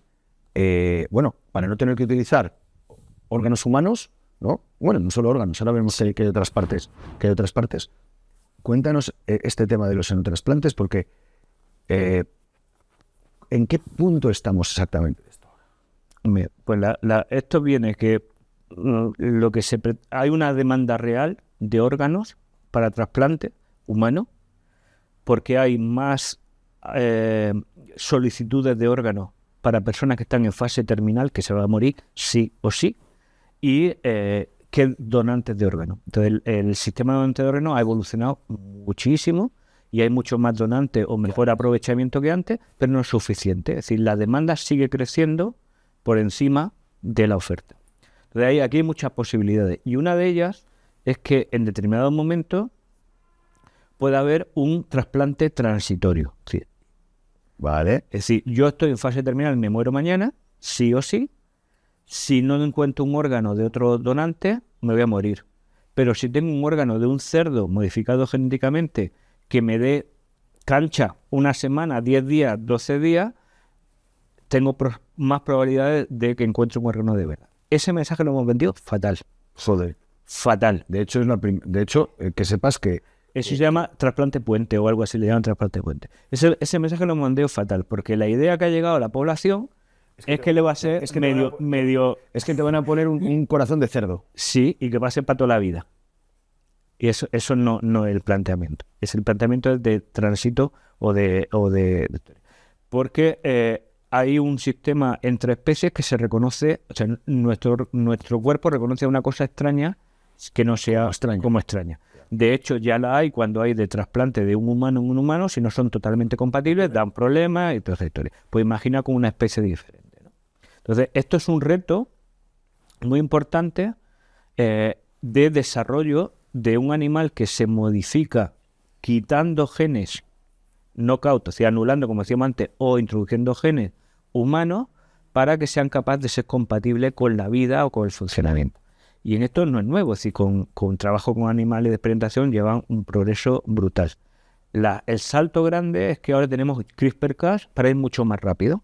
para no tener que utilizar órganos humanos, ¿no? Bueno, no solo órganos, ahora vemos que hay otras partes. Cuéntanos este tema de los senotrasplantes, porque ¿en qué punto estamos exactamente de esto? Pues esto viene que hay una demanda real de órganos para trasplante humano, porque hay más solicitudes de órganos para personas que están en fase terminal, que se va a morir sí o sí, y que donantes de órganos. Entonces el sistema de donantes de órganos ha evolucionado muchísimo y hay mucho más donantes o mejor aprovechamiento que antes, pero no es suficiente. Es decir, la demanda sigue creciendo por encima de la oferta. Entonces aquí hay muchas posibilidades y una de ellas es que en determinados momentos puede haber un trasplante transitorio. ¿Sí? Vale. Es decir, yo estoy en fase terminal, me muero mañana, sí o sí. Si no encuentro un órgano de otro donante, me voy a morir. Pero si tengo un órgano de un cerdo modificado genéticamente que me dé cancha una semana, 10 días, 12 días, tengo más probabilidades de que encuentre un órgano de verdad. Ese mensaje lo hemos vendido fatal. Joder. Fatal. De hecho, que sepas que... Eso se llama trasplante puente o algo así, le llaman trasplante puente. Ese mensaje lo hemos vendido fatal, porque la idea que ha llegado a la población... Es que le va a ser medio... Es que te van a poner un corazón de cerdo. Sí, y que va a ser para toda la vida. Y eso no es el planteamiento. El planteamiento de tránsito o de porque hay un sistema entre especies que se reconoce... O sea, nuestro cuerpo reconoce una cosa extraña que no sea como extraña. De hecho, ya la hay cuando hay de trasplante de un humano en un humano, si no son totalmente compatibles, dan problemas y toda esa historia. Pues imagina con una especie diferente. Entonces, esto es un reto muy importante de desarrollo de un animal que se modifica quitando genes knockout, o sea, anulando, como decíamos antes, o introduciendo genes humanos para que sean capaces de ser compatibles con la vida o con el funcionamiento. Y en esto no es nuevo, es decir, con trabajo con animales de experimentación llevan un progreso brutal. El salto grande es que ahora tenemos CRISPR-Cas para ir mucho más rápido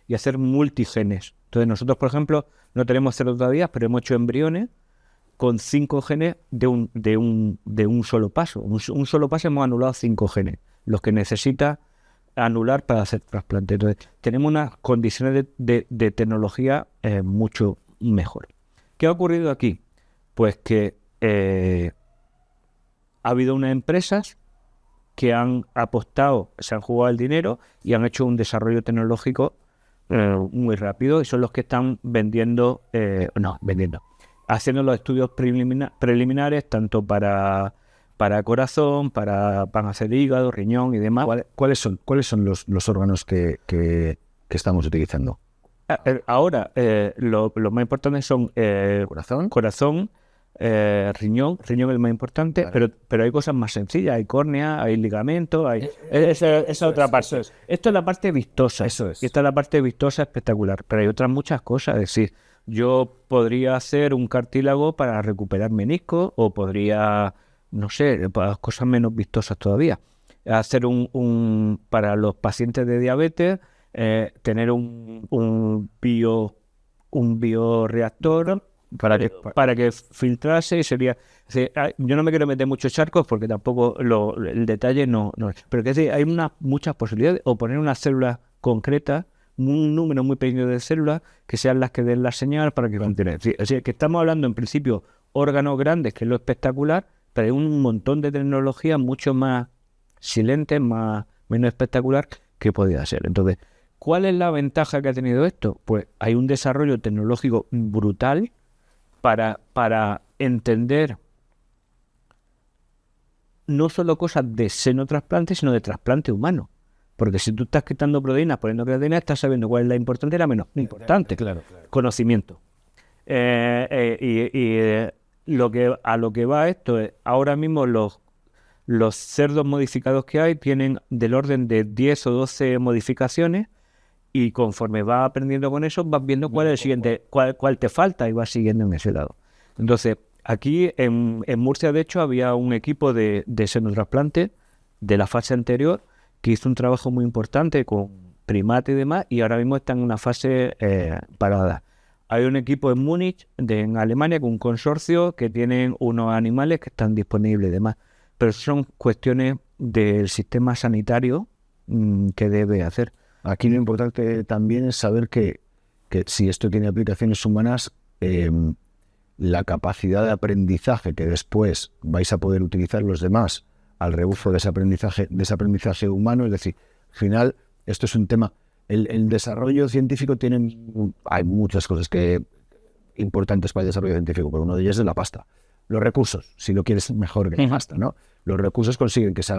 y hacer multigenes. Entonces nosotros, por ejemplo, no tenemos cerdos todavía, pero hemos hecho embriones con 5 genes de un solo paso. Un solo paso hemos anulado 5 genes, los que necesita anular para hacer trasplante. Entonces tenemos unas condiciones de tecnología mucho mejor. ¿Qué ha ocurrido aquí? Pues que ha habido unas empresas que han apostado, se han jugado el dinero y han hecho un desarrollo tecnológico muy rápido y son los que están haciendo los estudios preliminares tanto para para corazón, para hacer hígado, riñón y demás. ¿Cuáles son los órganos que estamos utilizando? Ahora, lo más importante son corazón, riñón es el más importante, claro. pero hay cosas más sencillas, hay córnea, hay ligamento, esa otra parte. Esto es la parte vistosa, eso es. Y esta es la parte vistosa espectacular, pero hay otras muchas cosas, es decir, yo podría hacer un cartílago para recuperar meniscos o podría, no sé, para cosas menos vistosas todavía, hacer para los pacientes de diabetes, tener un bioreactor para que filtrase y sería... Yo no me quiero meter muchos charcos porque tampoco el detalle no pero que sí, hay muchas posibilidades, o poner una célula concreta, un número muy pequeño de células que sean las que den la señal para que funcione. Es decir, que estamos hablando en principio órganos grandes, que es lo espectacular, pero hay un montón de tecnología mucho más silente, menos espectacular que podría ser. Entonces, ¿cuál es la ventaja que ha tenido esto? Pues hay un desarrollo tecnológico brutal para entender no solo cosas de senotrasplante, sino de trasplante humano. Porque si tú estás quitando proteínas, poniendo creatina, estás sabiendo cuál es la importante y la menos importante. Claro. Conocimiento. Lo que va esto es, ahora mismo los cerdos modificados que hay tienen del orden de 10 o 12 modificaciones, y conforme vas aprendiendo con eso, vas viendo cuál es el siguiente, cuál te falta, y vas siguiendo en ese lado. Entonces, aquí en Murcia, de hecho, había un equipo de senotrasplante de la fase anterior que hizo un trabajo muy importante con primates y demás, y ahora mismo está en una fase parada. Hay un equipo en Múnich, en Alemania, con un consorcio que tienen unos animales que están disponibles y demás. Pero son cuestiones del sistema sanitario que debe hacer. Aquí lo importante también es saber que si esto tiene aplicaciones humanas, la capacidad de aprendizaje que después vais a poder utilizar los demás al rebufo de ese aprendizaje humano, es decir, al final esto es un tema, el desarrollo científico hay muchas cosas importantes para el desarrollo científico, pero uno de ellas es la pasta. Los recursos, si lo quieres mejor que la pasta, ¿no? Los recursos consiguen que se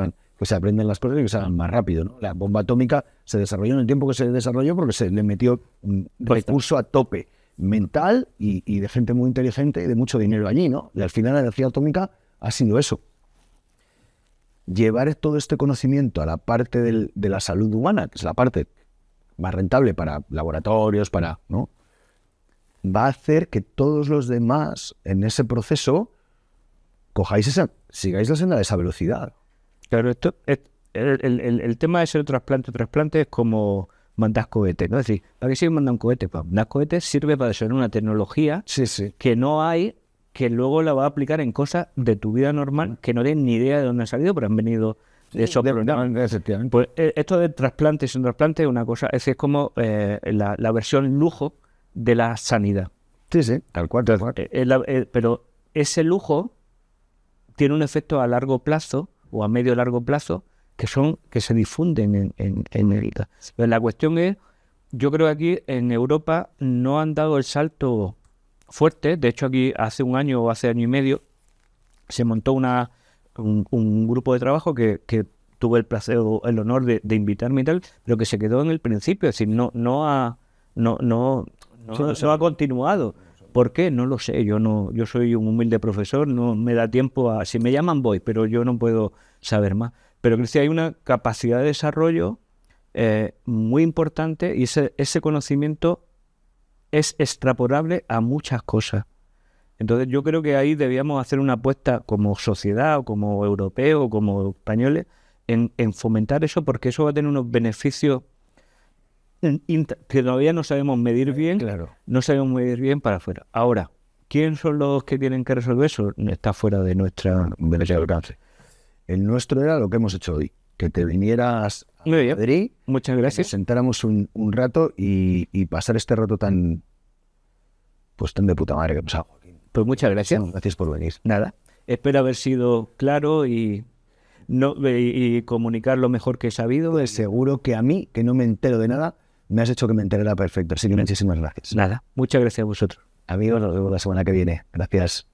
aprendan las cosas y que se hagan más rápido, ¿no? La bomba atómica se desarrolló en el tiempo que se desarrolló porque se le metió un recurso a tope mental y de gente muy inteligente y de mucho dinero allí, ¿no? Y al final la energía atómica ha sido eso. Llevar todo este conocimiento a la parte de la salud humana, que es la parte más rentable para laboratorios, ¿no? Va a hacer que todos los demás en ese proceso sigáis la senda de esa velocidad. Claro, esto el tema de ser trasplante es como mandar cohetes, ¿no? Es decir, ¿para qué sirve mandar un cohete? Para mandar cohetes sirve para desarrollar una tecnología que no hay, que luego la va a aplicar en cosas de tu vida normal que no tienes ni idea de dónde han salido, pero han venido de esos programas. Efectivamente. Pues esto de trasplante sin trasplante es una cosa, es como la versión lujo de la sanidad. Sí, tal cual. Pero ese lujo tiene un efecto a largo plazo o a medio largo plazo que se difunden en el. Pero la cuestión es, yo creo que aquí en Europa no han dado el salto fuerte. De hecho, aquí hace un año o hace año y medio se montó un grupo de trabajo que tuve el placer o el honor de invitarme y tal, pero que se quedó en el principio. Es decir, no ha continuado. ¿Por qué? No lo sé. Yo soy un humilde profesor, no me da tiempo si me llaman voy, pero yo no puedo saber más. Pero creo que hay una capacidad de desarrollo muy importante, y ese conocimiento es extrapolable a muchas cosas. Entonces yo creo que ahí debíamos hacer una apuesta como sociedad, o como europeos, o como españoles, en fomentar eso, porque eso va a tener unos beneficios que todavía no sabemos medir bien. Claro. No sabemos medir bien para afuera. Ahora, ¿quién son los que tienen que resolver eso? Está fuera de nuestro alcance. El nuestro era lo que hemos hecho hoy, que te vinieras a Madrid. Muchas gracias. Que nos sentáramos un rato y pasar este rato tan de puta madre que hemos pasado. Pues muchas gracias. Gracias por venir. Nada. Espero haber sido claro y comunicar lo mejor que he sabido. Pues seguro que a mí, que no me entero de nada, me has hecho que me enterara perfecto. Así que muchísimas gracias. Nada. Muchas gracias a vosotros. Amigos, nos vemos la semana que viene. Gracias.